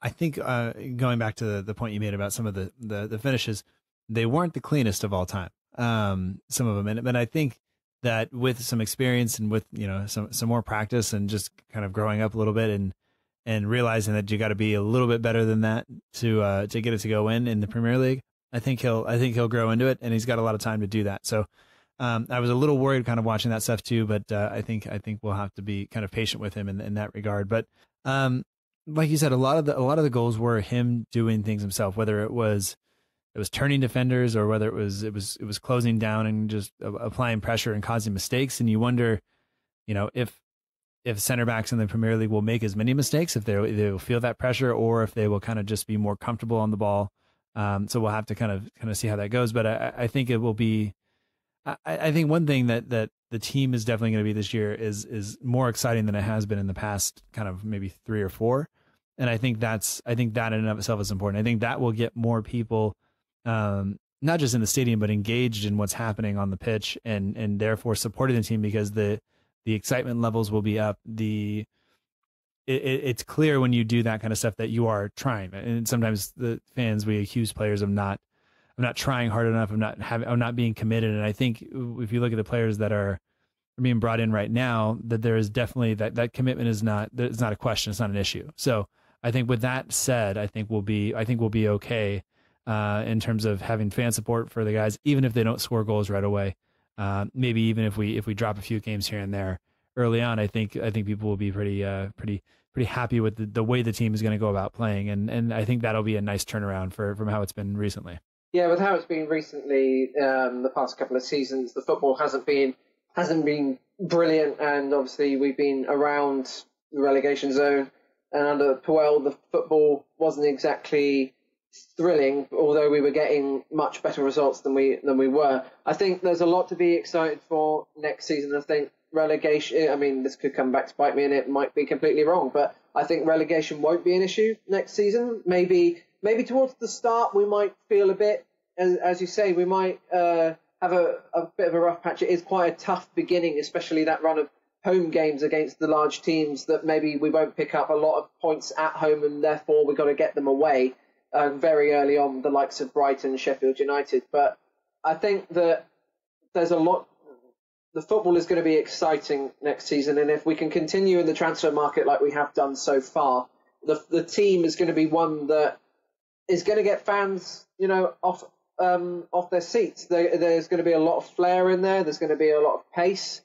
think going back to the point you made about some of the finishes, they weren't the cleanest of all time. Some of them, and I think that with some experience and with some more practice and just kind of growing up a little bit and realizing that you got to be a little bit better than that to get it to go in the Premier League, I think he'll grow into it, and he's got a lot of time to do that. So I was a little worried kind of watching that stuff too, but I think we'll have to be kind of patient with him in that regard. But like you said, a lot of the goals were him doing things himself, whether it was turning defenders or whether it was closing down and just applying pressure and causing mistakes. And you wonder, if center backs in the Premier League will make as many mistakes, if they will feel that pressure, or if they will kind of just be more comfortable on the ball. So we'll have to kind of see how that goes. But I think it will be. I think one thing that the team is definitely going to be this year is more exciting than it has been in the past kind of maybe 3 or 4. And I think that in and of itself is important. I think that will get more people, not just in the stadium, but engaged in what's happening on the pitch and therefore supporting the team, because the excitement levels will be up. It's clear when you do that kind of stuff that you are trying. And sometimes the fans, we accuse players of not trying hard enough, of not being committed. And I think if you look at the players that are being brought in right now, that there is definitely that commitment is not a question. It's not an issue. So I think with that said, I think we'll be okay in terms of having fan support for the guys, even if they don't score goals right away. Maybe even if we drop a few games here and there early on, I think people will be pretty happy with the way the team is going to go about playing, and I think that'll be a nice turnaround from how it's been recently. Yeah, with how it's been recently, the past couple of seasons, the football hasn't been brilliant, and obviously we've been around the relegation zone. And under Puel, the football wasn't exactly thrilling, although we were getting much better results than we were. I think there's a lot to be excited for next season. I think relegation, I mean, this could come back to bite me, and it might be completely wrong, but I think relegation won't be an issue next season. Maybe towards the start we might feel a bit, as you say, we might have a bit of a rough patch. It is quite a tough beginning, especially that run of home games against the large teams, that maybe we won't pick up a lot of points at home and therefore we've got to get them away. very early on, the likes of Brighton, Sheffield United. But I think that there's a lot. The football is going to be exciting next season, and if we can continue in the transfer market like we have done so far, the team is going to be one that is going to get fans, off their seats. There's going to be a lot of flair in there. There's going to be a lot of pace,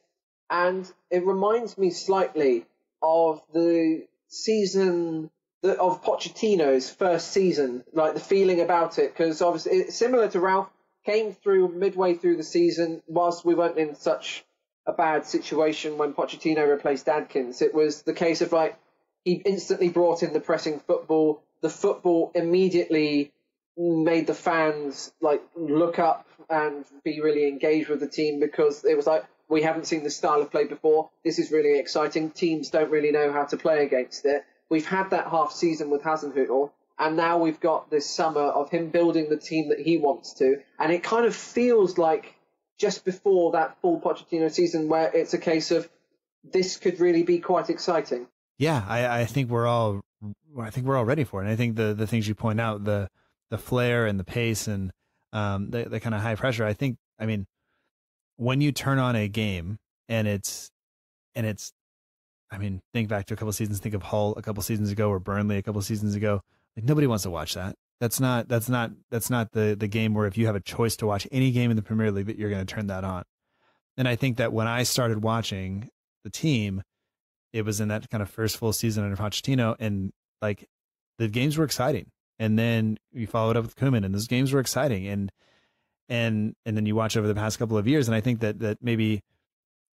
and it reminds me slightly of the season of Pochettino's first season, like the feeling about it, because obviously it's similar to Ralph. Came through midway through the season, whilst we weren't in such a bad situation when Pochettino replaced Adkins. It was the case of he instantly brought in the pressing football. The football immediately made the fans look up and be really engaged with the team, because it was we haven't seen this style of play before. This is really exciting. Teams don't really know how to play against it. We've had that half season with Hasenhüttl, and now we've got this summer of him building the team that he wants to. And it kind of feels like just before that full Pochettino season where it's a case of this could really be quite exciting. Yeah, I think we're all ready for it. And I think the things you point out, the flair and the pace and the kind of high pressure, I mean, when you turn on a game and it's think back to a couple of seasons, think of Hull a couple of seasons ago or Burnley a couple of seasons ago. Nobody wants to watch that. That's not the game where if you have a choice to watch any game in the Premier League that you're going to turn that on. And I think that when I started watching the team, it was in that kind of first full season under Pochettino, and the games were exciting. And then you followed up with Koeman, and those games were exciting. And then you watch over the past couple of years, and I think that maybe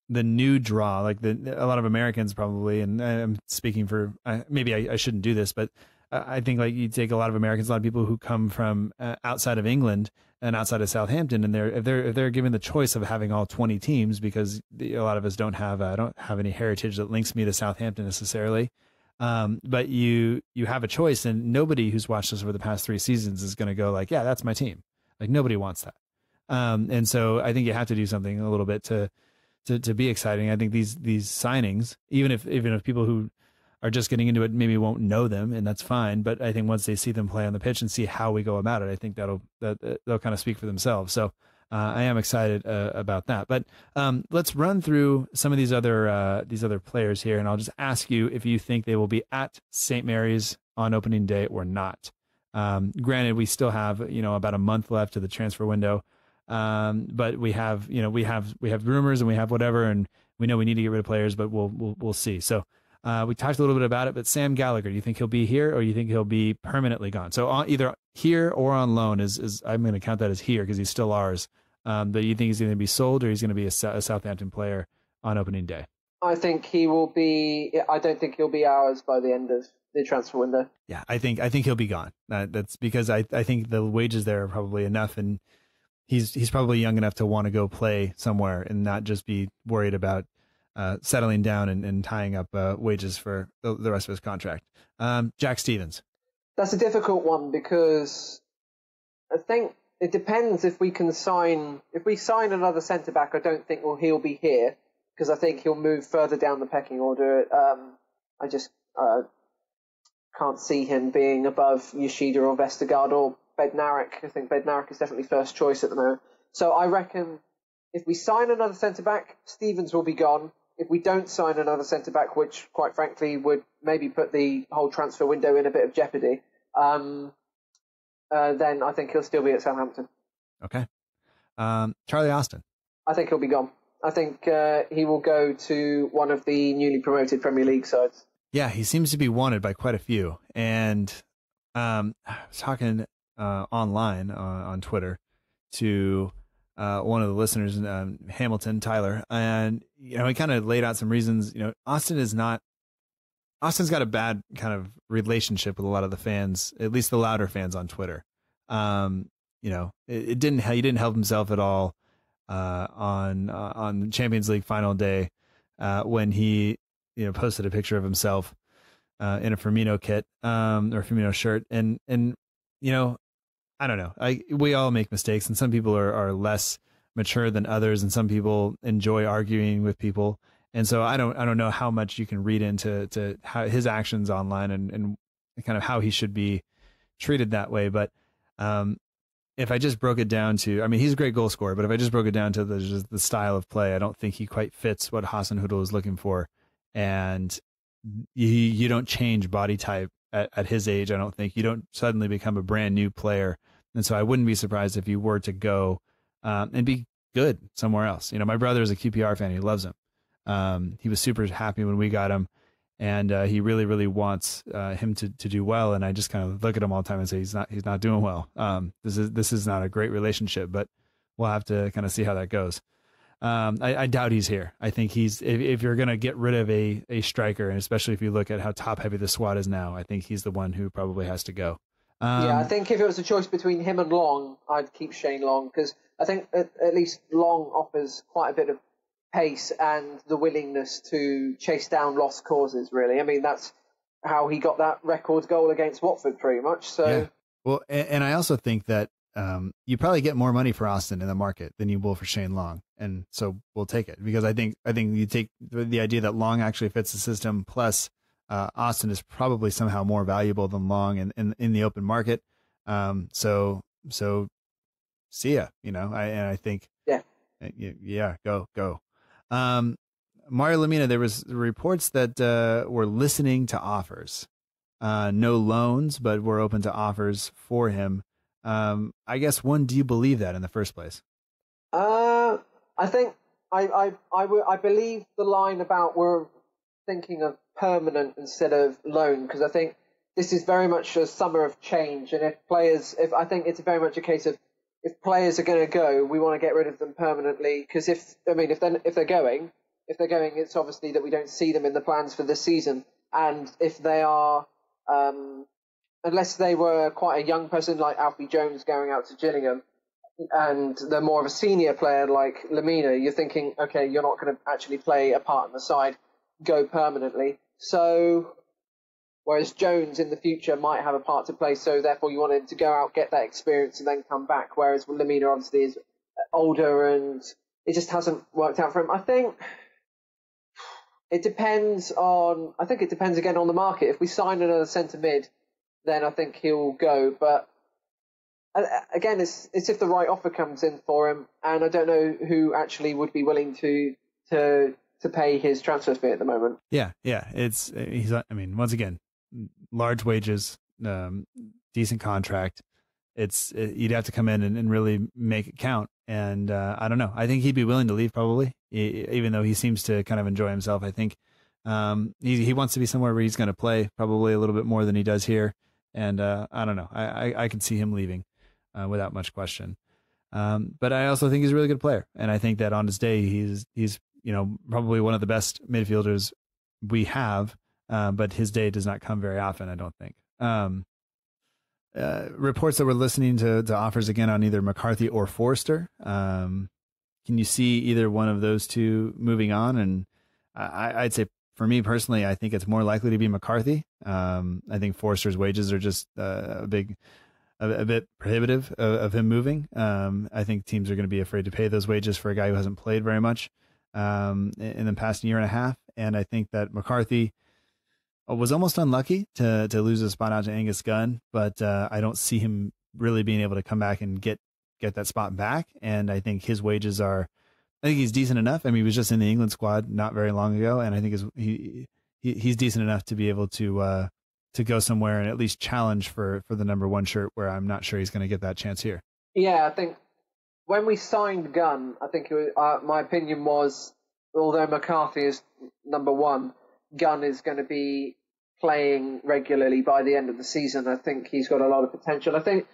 the new draw, a lot of Americans probably, and I'm speaking for maybe I shouldn't do this, but I think you take a lot of Americans, a lot of people who come from outside of England and outside of Southampton, and if they're given the choice of having all 20 teams, because a lot of us don't have any heritage that links me to Southampton necessarily, but you have a choice, and nobody who's watched us over the past 3 seasons is going to go yeah, that's my team. Nobody wants that, and so I think you have to do something a little bit to be exciting. I think these signings, even if people who are just getting into it maybe won't know them, and that's fine. But I think once they see them play on the pitch and see how we go about it, I think they'll kind of speak for themselves. So I am excited about that. But let's run through some of these other players here, and I'll just ask you if you think they will be at St. Mary's on opening day or not. Granted, we still have about a month left to the transfer window, but we have rumors and we have whatever, and we know we need to get rid of players, but we'll see. So. We talked a little bit about it, but Sam Gallagher, do you think he'll be here, or do you think he'll be permanently gone? So either here or on loan is I'm going to count that as here because he's still ours. But you think he's going to be sold, or he's going to be a Southampton player on opening day? I think he will be. I don't think he'll be ours by the end of the transfer window. Yeah, I think he'll be gone. That's because I think the wages there are probably enough, and he's probably young enough to want to go play somewhere and not just be worried about settling down and tying up wages for the rest of his contract. Jack Stevens. That's a difficult one because I think it depends if we sign another centre-back. I don't think he'll be here because I think he'll move further down the pecking order. I just can't see him being above Yoshida or Vestergaard or Bednarik. I think Bednarik is definitely first choice at the moment. So I reckon if we sign another centre-back, Stevens will be gone. If we don't sign another centre-back, which, quite frankly, would maybe put the whole transfer window in a bit of jeopardy, then I think he'll still be at Southampton. Okay. Charlie Austin. I think he'll be gone. I think he will go to one of the newly promoted Premier League sides. Yeah, he seems to be wanted by quite a few. And I was talking online on Twitter to one of the listeners, Hamilton, Tyler, and he kind of laid out some reasons. Austin's got a bad kind of relationship with a lot of the fans, at least the louder fans on Twitter. He didn't help himself at all on Champions League final day when he posted a picture of himself in a Firmino kit or Firmino shirt, and I don't know. We all make mistakes, and some people are less mature than others, and some people enjoy arguing with people. And so I don't know how much you can read into how his actions online and kind of how he should be treated that way. But if I just broke it down to, I mean, he's a great goal scorer, but if I just broke it down to the style of play, I don't think he quite fits what Hasenhüttl is looking for. And you don't change body type at his age. I don't think you don't suddenly become a brand new player. And so I wouldn't be surprised if you were to go and be good somewhere else. You know, my brother is a QPR fan. He loves him. He was super happy when we got him, and he really, really wants him to do well. And I just kind of look at him all the time and say, he's not doing well. This is not a great relationship, but we'll have to kind of see how that goes. I doubt he's here. I think if you're going to get rid of a striker, and especially if you look at how top heavy the squad is now, I think he's the one who probably has to go. I think if it was a choice between him and Long, I'd keep Shane Long, because I think at least Long offers quite a bit of pace and the willingness to chase down lost causes, really. I mean, that's how he got that record goal against Watford, pretty much. So, yeah. Well, and I also think that you probably get more money for Austin in the market than you will for Shane Long, and so we'll take it, because I think you take the idea that Long actually fits the system, plus Austin is probably somehow more valuable than Long in the open market. So see ya. You know, I think go. Mario Lemina, there was reports that we're listening to offers, no loans, but we're open to offers for him. I guess, do you believe that in the first place? I think I believe the line about we're thinking of permanent instead of loan, because I think this is very much a summer of change, and I think it's very much a case of, if players are going to go, we want to get rid of them permanently, because if they're going, it's obviously that we don't see them in the plans for this season, and if they are, unless they were quite a young person like Alfie Jones going out to Gillingham, and they're more of a senior player like Lemina, you're thinking, okay, you're not going to actually play a part in the side, go permanently. So, whereas Jones in the future might have a part to play, so therefore you want him to go out, get that experience, and then come back. Whereas Lemina obviously is older, and it just hasn't worked out for him. I think it depends again on the market. If we sign another centre mid, then I think he'll go. But again, it's if the right offer comes in for him, and I don't know who actually would be willing to pay his transfer fee at the moment. Yeah. Once again, large wages, decent contract. You'd have to come in and really make it count. And I don't know. I think he'd be willing to leave probably, even though he seems to kind of enjoy himself. I think he wants to be somewhere where he's going to play probably a little bit more than he does here. And I don't know. I can see him leaving without much question. But I also think he's a really good player, and I think that on his day he's probably one of the best midfielders we have. But his day does not come very often, I don't think. Reports that we're listening to offers again on either McCarthy or Forster. Can you see either one of those two moving on? And I'd say, for me personally, I think it's more likely to be McCarthy. I think Forster's wages are just a bit prohibitive of him moving. I think teams are going to be afraid to pay those wages for a guy who hasn't played very much in the past year and a half. And I think that McCarthy was almost unlucky to lose a spot out to Angus Gunn, but I don't see him really being able to come back and get that spot back. And I think his wages I think he's decent enough. I mean, he was just in the England squad not very long ago, and I think he's decent enough to be able to go somewhere and at least challenge for the number one shirt, where I'm not sure he's going to get that chance here. Yeah, I think when we signed Gunn, I think my opinion was, although McCarthy is number one, Gunn is going to be playing regularly by the end of the season. I think he's got a lot of potential. I think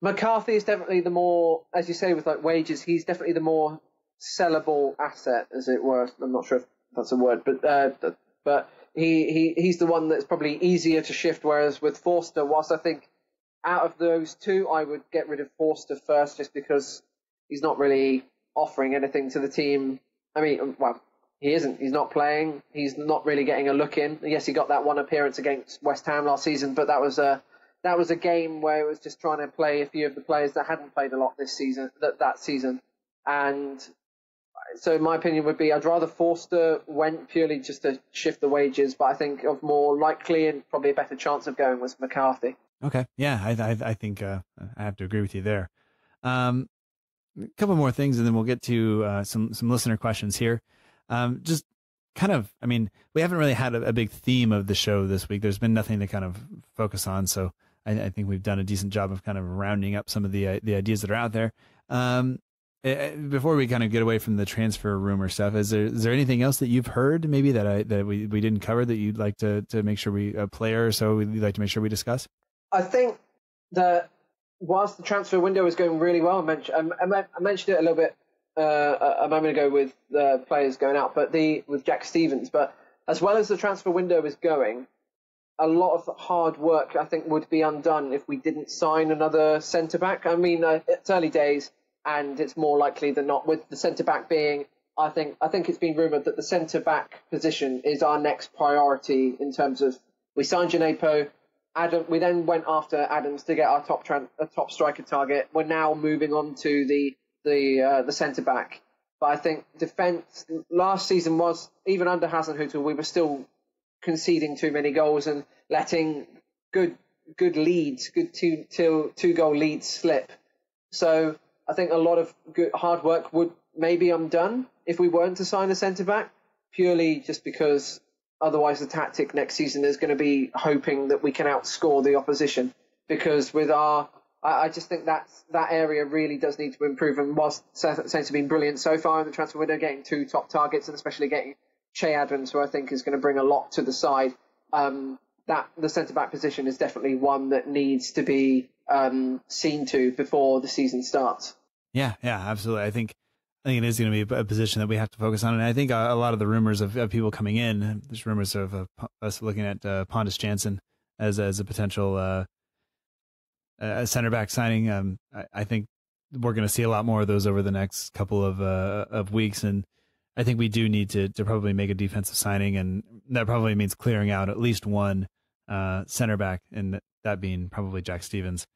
McCarthy is definitely the more, as you say, with like wages, he's definitely the more sellable asset, as it were. I'm not sure if that's a word, but he's the one that's probably easier to shift. Whereas with Forster, whilst I think out of those two, I would get rid of Forster first, just because he's not really offering anything to the team. I mean, well, he isn't. He's not playing. He's not really getting a look in. Yes, he got that one appearance against West Ham last season, but that was a game where it was just trying to play a few of the players that hadn't played a lot this season, that season. And so my opinion would be I'd rather Forster went purely just to shift the wages, but I think of more likely and probably a better chance of going was McCarthy. Okay. Yeah, I think I have to agree with you there. A couple more things, and then we'll get to some listener questions here. Just kind of, I mean, we haven't really had a big theme of the show this week. There's been nothing to kind of focus on, so I think we've done a decent job of kind of rounding up some of the ideas that are out there. Before we kind of get away from the transfer rumor stuff, is there anything else that you've heard maybe that we didn't cover that you'd like to make sure a player or so we'd like to make sure we discuss? I think that whilst the transfer window is going really well, I mentioned it a little bit a moment ago with the players going out, but with Jack Stevens. But as well as the transfer window is going, a lot of hard work I think would be undone if we didn't sign another centre back. I mean, it's early days, and it's more likely than not with the centre back being. I think it's been rumoured that the centre back position is our next priority in terms of we signed Janepo. We then went after Adams to get our top striker target. We're now moving on to the centre back. But I think defence last season was, even under Hasenhüttl, we were still conceding too many goals and letting good leads, good two goal leads slip. So I think a lot of good hard work would maybe undone if we weren't to sign a centre back, purely just because otherwise the tactic next season is going to be hoping that we can outscore the opposition. Because with I just think that area really does need to improve. And whilst Saints have been brilliant so far in the transfer window, getting 2 top targets and especially getting Che Adams, who I think is going to bring a lot to the side, that the centre-back position is definitely one that needs to be seen to before the season starts. Yeah, absolutely. I think it is going to be a position that we have to focus on. And I think a lot of the rumors of people coming in, there's rumors of us looking at Pontus Jansson as a potential center back signing. I think we're going to see a lot more of those over the next couple of weeks. And I think we do need to probably make a defensive signing. And that probably means clearing out at least one center back, and that being probably Jack Stevens.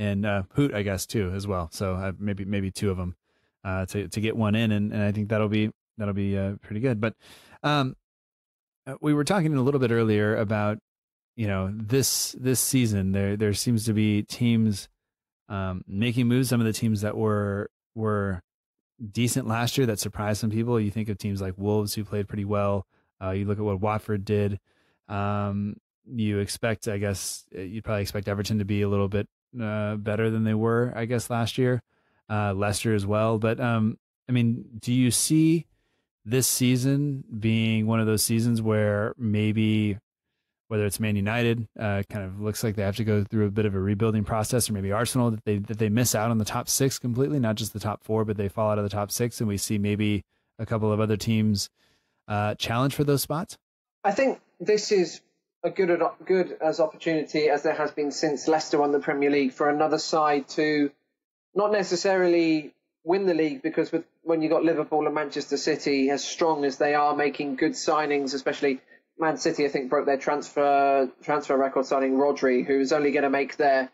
And Hoot, I guess, too, as well. So maybe 2 of them to get one in, and I think that'll be pretty good. But we were talking a little bit earlier about this season. There seems to be teams making moves. Some of the teams that were decent last year that surprised some people. You think of teams like Wolves, who played pretty well. You look at what Watford did. You expect, I guess, you'd probably expect Everton to be a little bit better than they were, I guess, last year. Leicester as well. But I mean, do you see this season being one of those seasons where maybe, whether it's Man United, kind of looks like they have to go through a bit of a rebuilding process, or maybe Arsenal, that they miss out on the top 6 completely, not just the top 4, but they fall out of the top 6, and we see maybe a couple of other teams challenge for those spots? I think this is a good as opportunity as there has been since Leicester won the Premier League for another side to not necessarily win the league, because when you got Liverpool and Manchester City as strong as they are, making good signings, especially Man City, I think, broke their transfer record signing Rodri, who's only going to make their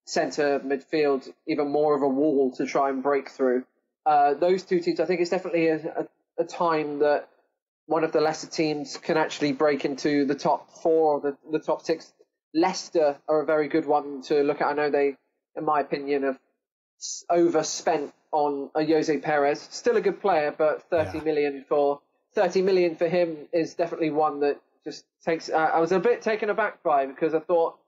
centre midfield even more of a wall to try and break through. Those 2 teams, I think it's definitely a time that one of the lesser teams can actually break into the top 4 or the top 6. Leicester are a very good one to look at. I know they, in my opinion, have overspent on Jose Perez. Still a good player, but 30 million for him is definitely one that just takes. I was a bit taken aback by, because I thought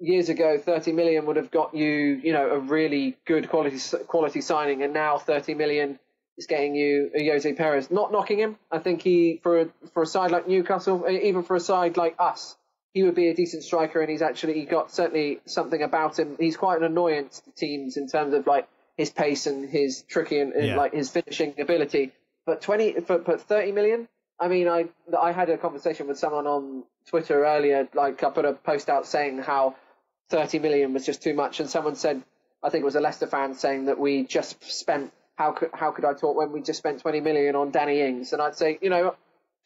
years ago 30 million would have got you, a really good quality signing, and now 30 million is getting you a Jose Perez. Not knocking him. I think he, for a side like Newcastle, even for a side like us, he would be a decent striker, and he got certainly something about him. He's quite an annoyance to teams in terms of like his pace and his tricky and like his finishing ability. But 30 million. I mean, I had a conversation with someone on Twitter earlier. Like, I put a post out saying how 30 million was just too much, and someone said, I think it was a Leicester fan, saying that we just spent. How could I talk when we just spent 20 million on Danny Ings? And I'd say,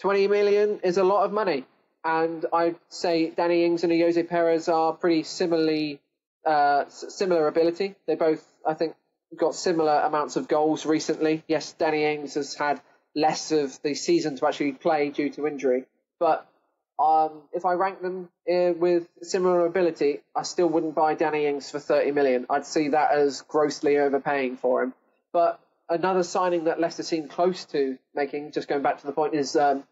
20 million is a lot of money. And I'd say Danny Ings and Jose Perez are pretty similar ability. They both, I think, got similar amounts of goals recently. Yes, Danny Ings has had less of the season to actually play due to injury. But if I rank them with similar ability, I still wouldn't buy Danny Ings for 30 million. I'd see that as grossly overpaying for him. But another signing that Leicester seemed close to making, just going back to the point, is the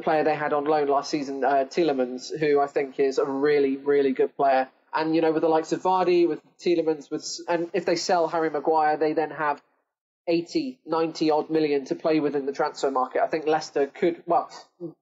player they had on loan last season, Tielemans, who I think is a really, really good player. And, with the likes of Vardy, with Tielemans, and if they sell Harry Maguire, they then have 80, 90 odd million to play with in the transfer market. I think Leicester could,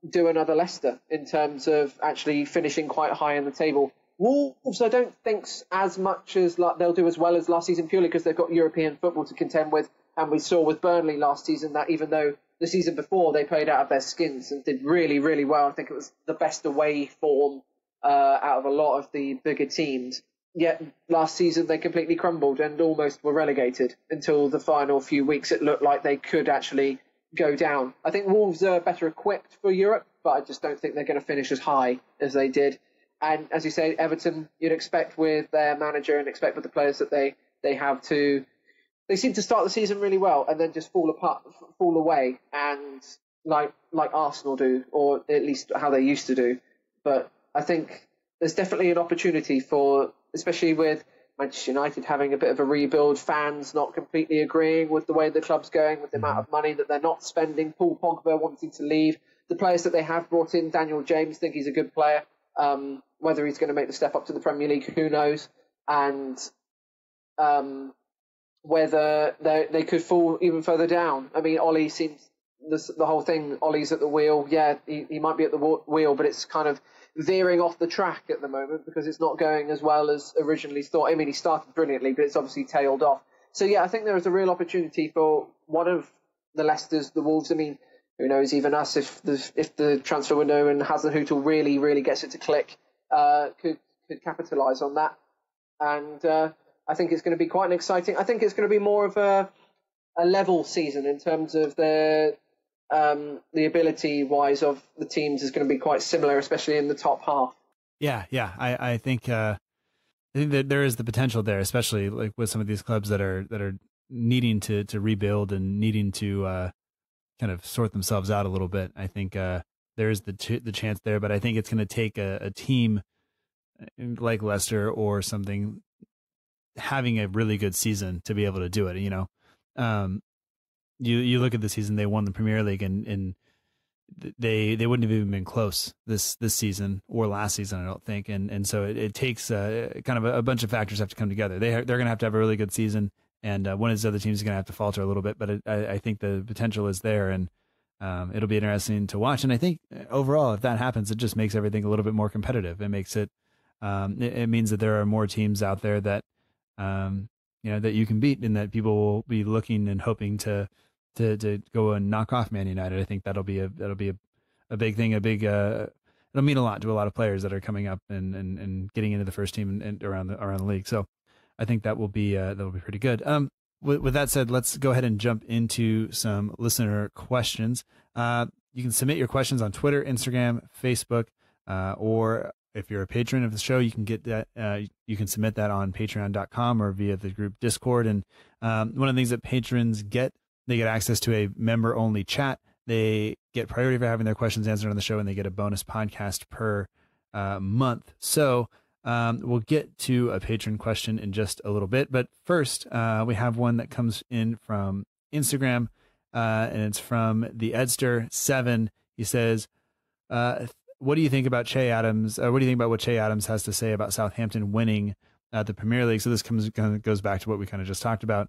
do another Leicester in terms of actually finishing quite high in the table. Wolves, I don't think as much as they'll do as well as last season, purely because they've got European football to contend with. And we saw with Burnley last season that even though the season before they played out of their skins and did really, really well, I think it was the best away form out of a lot of the bigger teams. Yet last season they completely crumbled and almost were relegated until the final few weeks. It looked like they could actually go down. I think Wolves are better equipped for Europe, but I just don't think they're going to finish as high as they did. And as you say, Everton, you'd expect with their manager and expect with the players that they have to. They seem to start the season really well and then just fall away, and like Arsenal do, or at least how they used to do. But I think there's definitely an opportunity for, especially with Manchester United having a bit of a rebuild, fans not completely agreeing with the way the club's going, with the amount of money that they're not spending, Paul Pogba wanting to leave, the players that they have brought in, Daniel James, think he's a good player. Whether he's going to make the step up to the Premier League, who knows? And whether they could fall even further down. I mean, Ollie seems, the whole thing, Ollie's at the wheel. Yeah, he might be at the wheel, but it's kind of veering off the track at the moment because it's not going as well as originally thought. I mean, he started brilliantly, but it's obviously tailed off. So, yeah, I think there is a real opportunity for one of the Leicesters, the Wolves. I mean, who knows, even us, if the transfer window and Hasenhüttl really, really gets it to click, could capitalise on that. And I think it's going to be quite an exciting. I think it's going to be more of a level season in terms of the ability-wise of the teams is going to be quite similar, especially in the top half. Yeah. I think that there is the potential there, especially like with some of these clubs that are needing to rebuild and needing to kind of sort themselves out a little bit. I think there is the chance there, but I think it's going to take a team like Leicester or something having a really good season to be able to do it. You look at the season they won the Premier League, and they wouldn't have even been close this season or last season, I don't think. And so it takes kind of a bunch of factors have to come together. They're going to have a really good season, and one of these other teams is going to have to falter a little bit. But I think the potential is there, and it'll be interesting to watch. And I think overall, if that happens, it just makes everything a little bit more competitive. It makes it means that there are more teams out there that that you can beat, and that people will be looking and hoping to go and knock off Man United. I think that'll be a big thing, it'll mean a lot to a lot of players that are coming up and getting into the first team and around the league. So I think that'll be pretty good. With that said, let's go ahead and jump into some listener questions. You can submit your questions on Twitter, Instagram, Facebook, or if you're a patron of the show, you can get that. You can submit that on patreon.com or via the group Discord. And one of the things that patrons get, they get access to a member-only chat. They get priority for having their questions answered on the show, and they get a bonus podcast per month. So we'll get to a patron question in just a little bit. But first, we have one that comes in from Instagram, and it's from the Edster7. He says, what do you think about Che Adams? What do you think about what Che Adams has to say about Southampton winning the Premier League? So this goes back to what we kind of just talked about.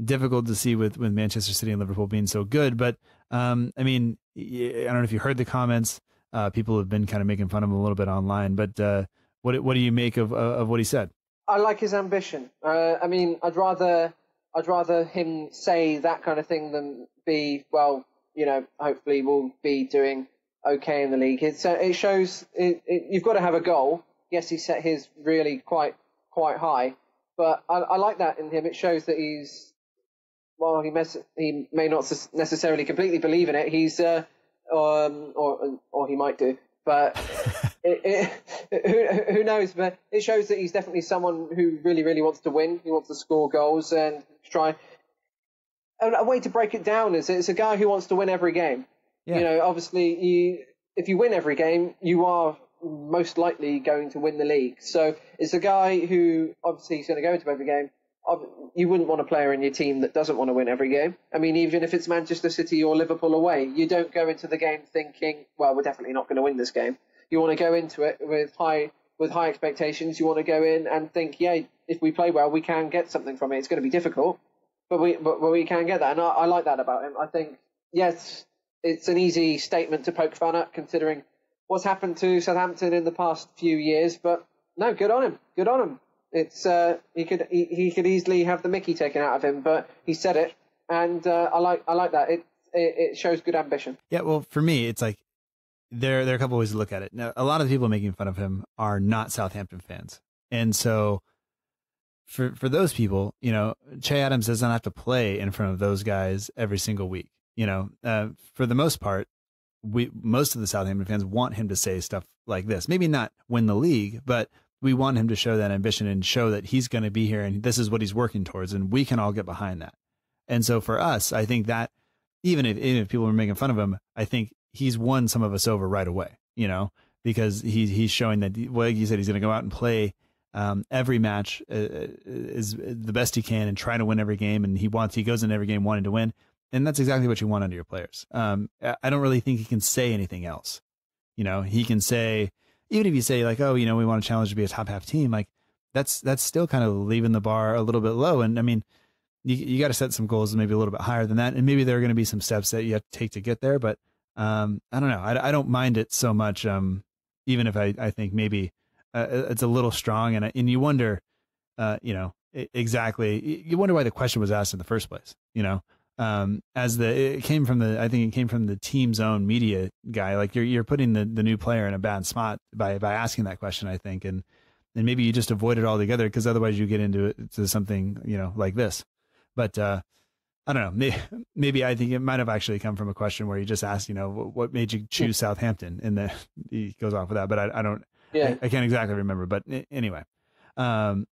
Difficult to see with Manchester City and Liverpool being so good, but I mean, I don't know if you heard the comments. People have been kind of making fun of him a little bit online, but what do you make of what he said? I like his ambition. I mean, I'd rather him say that kind of thing than be, well, hopefully we'll be doing okay in the league. It shows you've got to have a goal. Yes, he set his really quite high, but I like that in him. It shows that he's, well, he may not necessarily completely believe in it. He's or he might do, but who knows? But it shows that he's definitely someone who really, really wants to win. He wants to score goals and try. And a way to break it down is it's a guy who wants to win every game. Yeah. Obviously if you win every game, you are most likely going to win the league. So it's a guy who obviously is going to go into every game. You wouldn't want a player in your team that doesn't want to win every game. I mean, even if it's Manchester City or Liverpool away, you don't go into the game thinking, well, we're definitely not going to win this game. You want to go into it with high expectations. You want to go in and think, yeah, if we play well, we can get something from it. It's going to be difficult, but we can get that. And I like that about him. I think, yes, it's an easy statement to poke fun at considering what's happened to Southampton in the past few years. But no, good on him. Good on him. It's he could easily have the mickey taken out of him, but he said it, and I like that. It shows good ambition. Yeah, well, for me, it's like there are a couple ways to look at it. Now, a lot of the people making fun of him are not Southampton fans, and so for those people, Che Adams doesn't have to play in front of those guys every single week. For the most part, most of the Southampton fans want him to say stuff like this. Maybe not win the league, but we want him to show that ambition and show that he's going to be here and this is what he's working towards, and we can all get behind that. And so for us, I think that even if people are making fun of him, I think he's won some of us over right away, because he's showing that, like you said, he's going to go out and play every match is the best he can and try to win every game. And he goes in every game wanting to win. And that's exactly what you want under your players. I don't really think he can say anything else. He can say, even if you say like, oh, we want to challenge to be a top half team, like that's still kind of leaving the bar a little bit low. And I mean, you got to set some goals maybe a little bit higher than that. And maybe there are going to be some steps that you have to take to get there. But I don't know. I don't mind it so much. Even if I think maybe it's a little strong, and you wonder, exactly. You wonder why the question was asked in the first place. It came from the team's own media guy. Like you're putting the new player in a bad spot by asking that question, I think, and maybe you just avoid it altogether because otherwise you get into something like this. But I don't know. Maybe I think it might have actually come from a question where he just asked, what made you choose Southampton, and then he goes off with that. But I don't. Yeah. I can't exactly remember. But anyway. All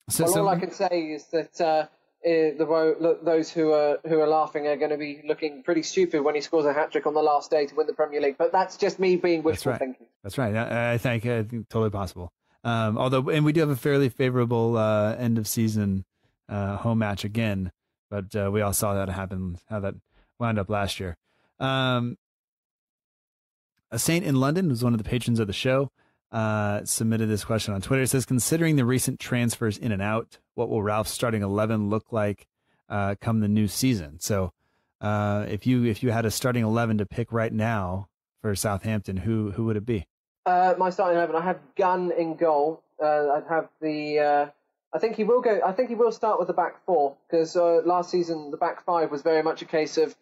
I can say is that. Those who are laughing are going to be looking pretty stupid when he scores a hat-trick on the last day to win the Premier League. But that's just me being wishful thinking. That's right. I think totally possible. And we do have a fairly favorable end of season home match again, but we all saw that happen, how that wound up last year. A Saint in London, who's one of the patrons of the show, submitted this question on Twitter. It says, considering the recent transfers in and out, what will Ralph's starting 11 look like come the new season? So if you had a starting 11 to pick right now for Southampton, who would it be? My starting 11, I have Gunn in goal. I'd have I think he will go. I think he will start with the back four because last season the back five was very much a case of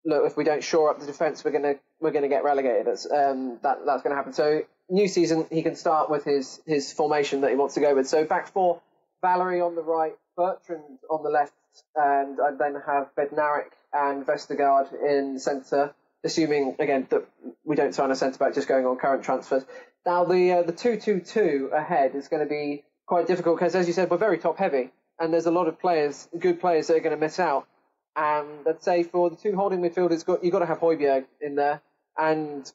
if we don't shore up the defence, we're gonna get relegated. That's going to happen. So new season, he can start with his formation that he wants to go with. So back four, Valerie on the right, Bertrand on the left, and I'd then have Bednarik and Vestergaard in centre, assuming, again, that we don't sign a centre-back just going on current transfers. Now, the 2-2-2 ahead is going to be quite difficult because, as you said, we're very top-heavy, and there's a lot of good players that are going to miss out. And let's say for the two holding midfielders, you've got to have Højbjerg in there, and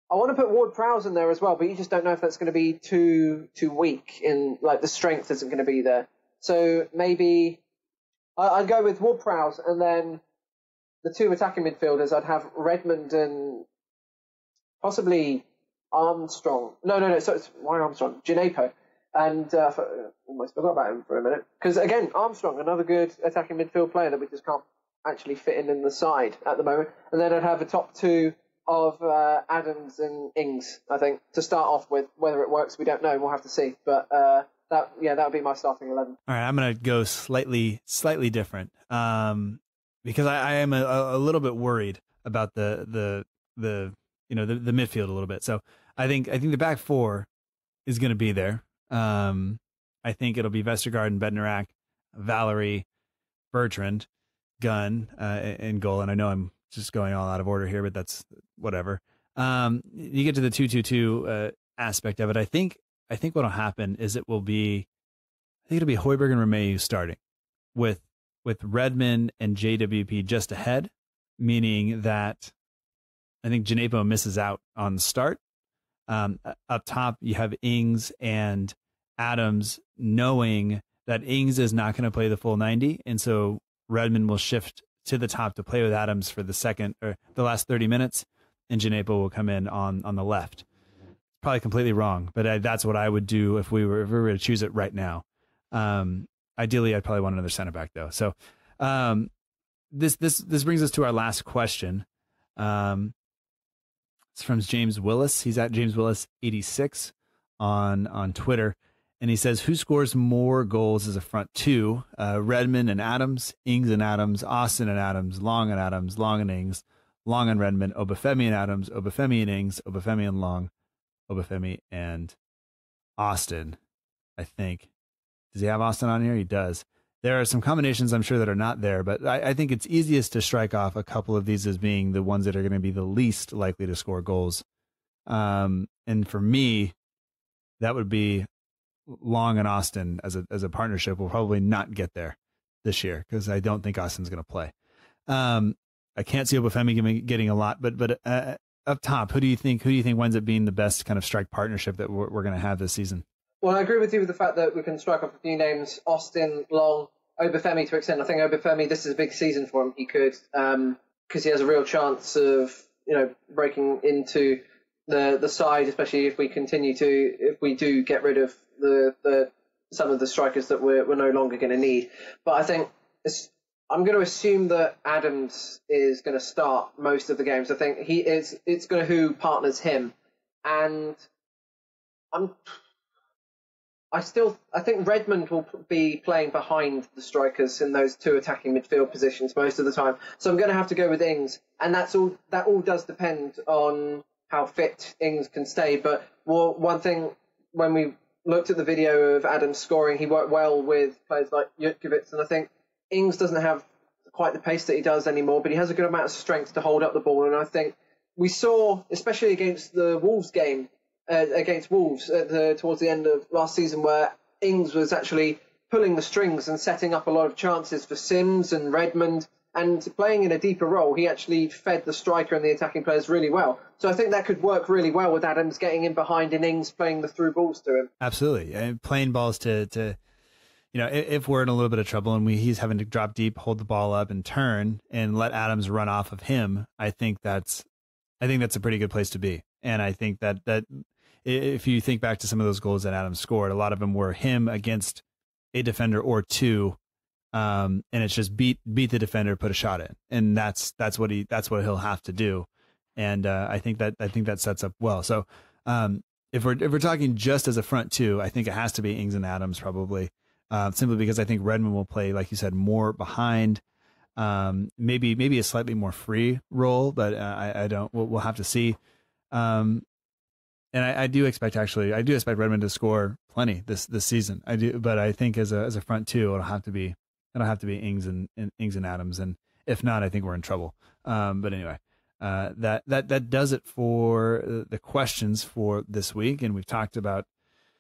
I want to put Ward-Prowse in there as well, but you just don't know if that's going to be too weak in, like, the strength isn't going to be there. So maybe I'd go with Ward-Prowse, and then the two attacking midfielders, I'd have Redmond and possibly Armstrong. No. So why Armstrong? Gineppo. And almost forgot about him for a minute. Because, again, Armstrong, another good attacking midfield player that we just can't actually fit in the side at the moment. And then I'd have a top two of Adams and Ings, I think, to start off with. Whether it works, we don't know. We'll have to see. But that would be my starting 11. All right, I'm going to go slightly different because I am a little bit worried about the midfield a little bit. So I think the back four is going to be there. I think it'll be Vestergaard and Bednarik, Valerie, Bertrand, Gunn in goal. And I know I'm just going all out of order here, but that's whatever. You get to the 2-2-2 aspect of it. I think what'll happen is it'll be Højbjerg and Romeu starting with Redmond and JWP just ahead, meaning that I think Djenepo misses out on the start. Up top, you have Ings and Adams, knowing that Ings is not going to play the full 90. And so Redmond will shift to the top to play with Adams for the last 30 minutes. And Djenepo will come in on the left. Probably completely wrong, but that's what I would do if we were to choose it right now. Ideally, I'd probably want another center back though. So this brings us to our last question. It's from James Willis. He's at James Willis 86 on Twitter, and he says, "Who scores more goals as a front two? Redmond and Adams, Ings and Adams, Austin and Adams, Long and Adams, Long and Ings, Long and Redmond, Obafemi and Adams, Obafemi and Ings, Obafemi and Long, Obafemi and Austin." I think. Does he have Austin on here? He does. There are some combinations I'm sure that are not there, but I think it's easiest to strike off a couple of these as being the ones that are going to be the least likely to score goals. And for me, that would be Long and Austin as a partnership will probably not get there this year because I don't think Austin's going to play. I can't see Obafemi getting a lot, but up top, who do you think winds up being the best kind of strike partnership that we're going to have this season? Well, I agree with you with the fact that we can strike off a few names: Austin, Long, Obafemi to extend. I think Obafemi, this is a big season for him. He could, because he has a real chance of, breaking into the side, especially if we do get rid of some of the strikers that we're no longer going to need. But I think I'm going to assume that Adams is going to start most of the games. I think it's going to who partners him, and I think Redmond will be playing behind the strikers in those two attacking midfield positions most of the time. So I'm going to have to go with Ings, and that all does depend on how fit Ings can stay. But one thing, when we looked at the video of Adams scoring, he worked well with players like Jutkiewicz, and I think Ings doesn't have quite the pace that he does anymore, but he has a good amount of strength to hold up the ball, and I think we saw, especially against the Wolves game, against Wolves towards the end of last season, where Ings was actually pulling the strings and setting up a lot of chances for Sims and Redmond, and playing in a deeper role. He actually fed the striker and the attacking players really well. So I think that could work really well with Adams getting in behind and Ings playing the through balls to him. Absolutely. And playing balls to if we're in a little bit of trouble and he's having to drop deep, hold the ball up and turn and let Adams run off of him, I think that's a pretty good place to be. And I think that if you think back to some of those goals that Adams scored, a lot of them were him against a defender or two, and it's just beat the defender, put a shot in, and that's what he'll have to do. And I think that sets up well. So if we're talking just as a front two, I think it has to be Ings and Adams probably, simply because I think Redmond will play, like you said, more behind, maybe a slightly more free role, but we'll have to see. And I do expect Redmond to score plenty this season. I do, but I think as a front two, it'll have to be Ings and Adams, and if not, I think we're in trouble. But anyway, that does it for the questions for this week, and we've talked about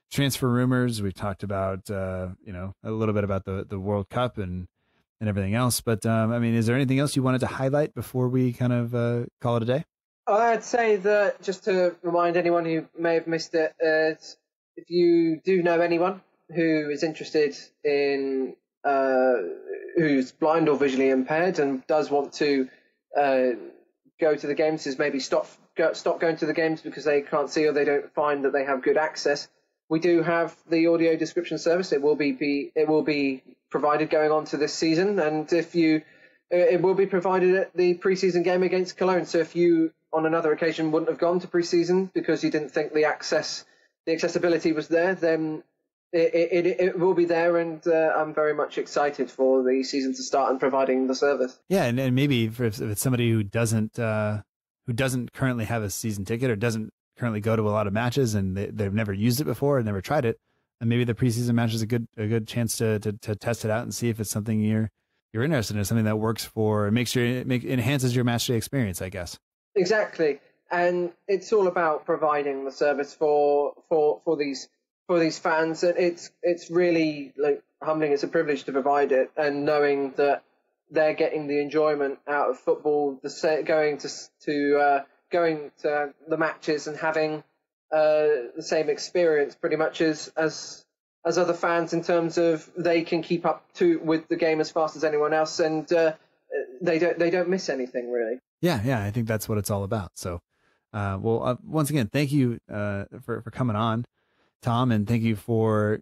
transfer rumors. We've talked about a little bit about the World Cup and everything else. But is there anything else you wanted to highlight before we kind of call it a day? I'd say that, just to remind anyone who may have missed it, if you do know anyone who is interested in, who's blind or visually impaired and does want to go to the games, is maybe stop going to the games because they can't see or they don't find that they have good access, we do have the audio description service. It will be provided going on to this season, and it will be provided at the pre-season game against Cologne. So if you, on another occasion, wouldn't have gone to pre-season because you didn't think the accessibility was there, then it will be there, and I'm very much excited for the season to start and providing the service. Yeah, and maybe if it's somebody who doesn't currently have a season ticket or doesn't currently go to a lot of matches and they've never used it before and never tried it, and maybe the preseason match is a good chance to test it out and see if it's something you're interested in, something that works for, enhances your match day experience, I guess. Exactly, and it's all about providing the service for these fans. It's really humbling. It's a privilege to provide it, and knowing that they're getting the enjoyment out of football, going to going to the matches and having the same experience pretty much as other fans, in terms of they can keep up with the game as fast as anyone else, and they don't miss anything really. Yeah, I think that's what it's all about. So, once again, thank you for coming on, Tom, and thank you for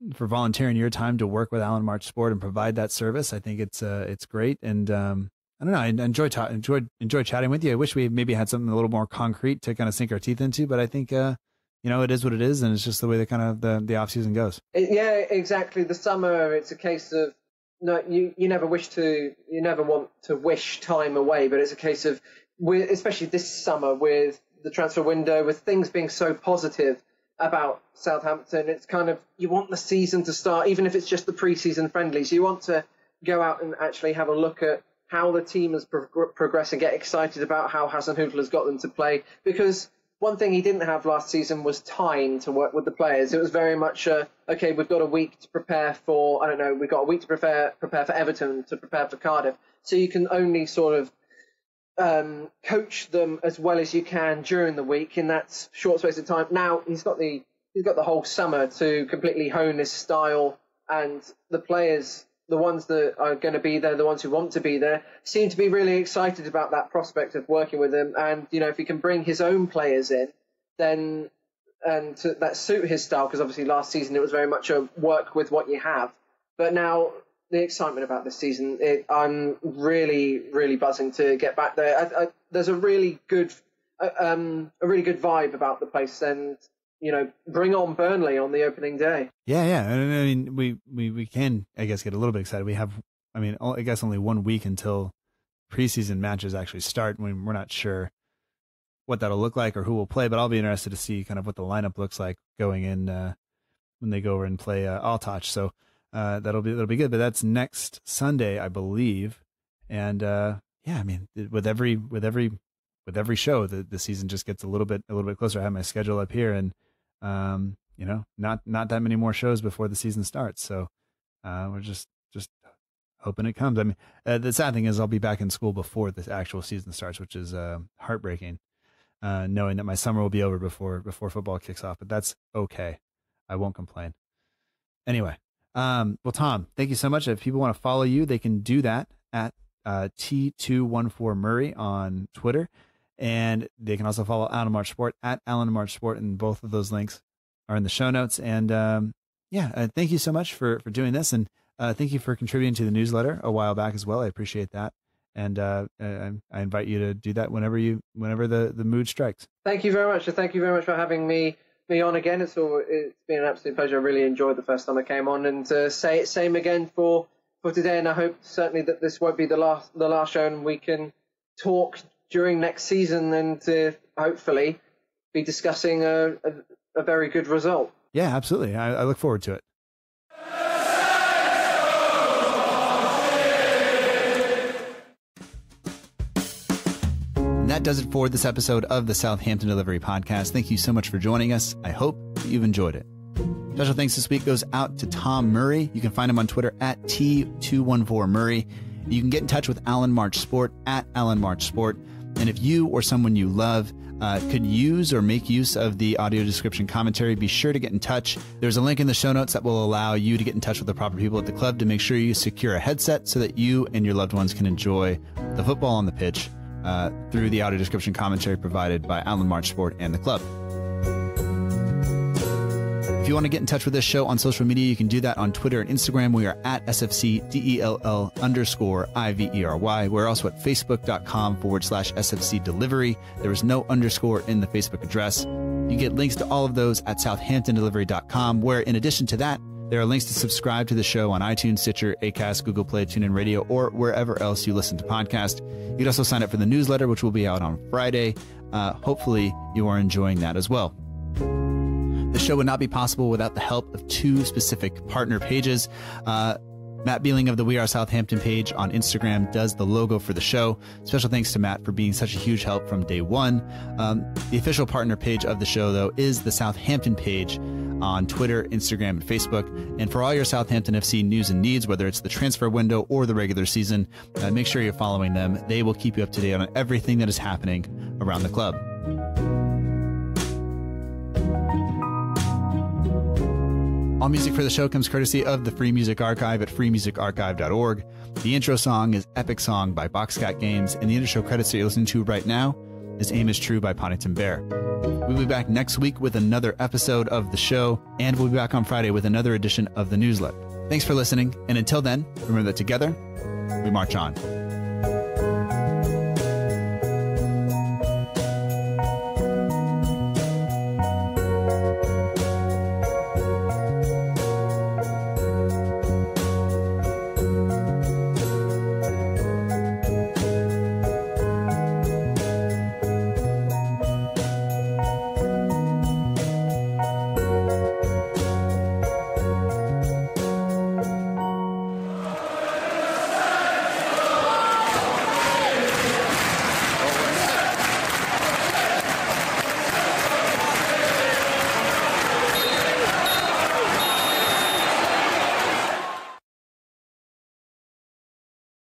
volunteering your time to work with Allen March Sport and provide that service. I think it's great, and I don't know, I enjoyed chatting with you. I wish we maybe had something a little more concrete to kind of sink our teeth into, but I think it is what it is, and it's just the way that kind of the off season goes. Yeah, exactly. The summer, it's a case of you never want to wish time away, but it's a case of, especially this summer with the transfer window, with things being so positive about Southampton, it's kind of, you want the season to start, even if it's just the pre-season friendlies. You want to go out and actually have a look at how the team has progressed and get excited about how Hasenhüttl has got them to play. Because one thing he didn't have last season was time to work with the players. It was very much, okay, we've got a week to prepare for, we've got a week to prepare for Everton, to prepare for Cardiff. So you can only sort of coach them as well as you can during the week in that short space of time. Now he's got the whole summer to completely hone his style, and the players, the ones that are going to be there, the ones who want to be there, seem to be really excited about that prospect of working with him. And if he can bring his own players in, then that suit his style, because obviously last season it was very much a work with what you have. But now the excitement about this season, I'm really, really buzzing to get back there. There's a really good vibe about the place, and bring on Burnley on the opening day. Yeah. I mean, we can, I guess, get a little bit excited. We have, I guess only 1 week until preseason matches actually start. We're not sure what that'll look like or who will play, but I'll be interested to see kind of what the lineup looks like going in when they go over and play Altach. So that'll be good. But that's next Sunday, I believe. And with every show, the season just gets a little bit closer. I have my schedule up here, and not that many more shows before the season starts. So we're just hoping it comes. I mean, the sad thing is I'll be back in school before the actual season starts, which is heartbreaking, knowing that my summer will be over before football kicks off. But that's okay. I won't complain. Anyway, well, Tom, thank you so much. If people want to follow you, they can do that at T214 Murray on Twitter. And they can also follow Allen March Sport at Allen March Sport, and both of those links are in the show notes. And thank you so much for doing this, and thank you for contributing to the newsletter a while back as well. I appreciate that, and I invite you to do that whenever the mood strikes. Thank you very much, and thank you very much for having me on again. It's been an absolute pleasure. I really enjoyed the first time I came on, and same again for today. And I hope certainly that this won't be the last show, and we can talk during next season, and hopefully be discussing a very good result. Yeah, absolutely. I look forward to it. And that does it for this episode of the Southampton Delivery Podcast. Thank you so much for joining us. I hope that you've enjoyed it. Special thanks this week goes out to Tom Murray. You can find him on Twitter at T214 Murray. You can get in touch with Allen March Sport at Allen March Sport. And if you or someone you love could use or make use of the audio description commentary, be sure to get in touch. There's a link in the show notes that will allow you to get in touch with the proper people at the club to make sure you secure a headset so that you and your loved ones can enjoy the football on the pitch through the audio description commentary provided by Allen March Sport and the club. If you want to get in touch with this show on social media, you can do that on Twitter and Instagram. We are at SFCDELL_IVERY. We're also at Facebook.com/SFC Delivery. There is no underscore in the Facebook address. You get links to all of those at SouthamptonDelivery.com, where in addition to that, there are links to subscribe to the show on iTunes, Stitcher, Acast, Google Play, TuneIn Radio, or wherever else you listen to podcasts. You can also sign up for the newsletter, which will be out on Friday. Hopefully you are enjoying that as well. The show would not be possible without the help of two specific partner pages. Matt Beeling of the We Are Southampton page on Instagram does the logo for the show. Special thanks to Matt for being such a huge help from day one. The official partner page of the show, though, is the Southampton page on Twitter, Instagram, and Facebook. And for all your Southampton FC news and needs, whether it's the transfer window or the regular season, make sure you're following them. They will keep you up to date on everything that is happening around the club. All music for the show comes courtesy of the Free Music Archive at freemusicarchive.org. The intro song is Epic Song by Boxcat Games, and the intro credits that you're listening to right now is Aim is True by Paddington Bear. We'll be back next week with another episode of the show, and we'll be back on Friday with another edition of the newsletter. Thanks for listening, and until then, remember that together, we march on.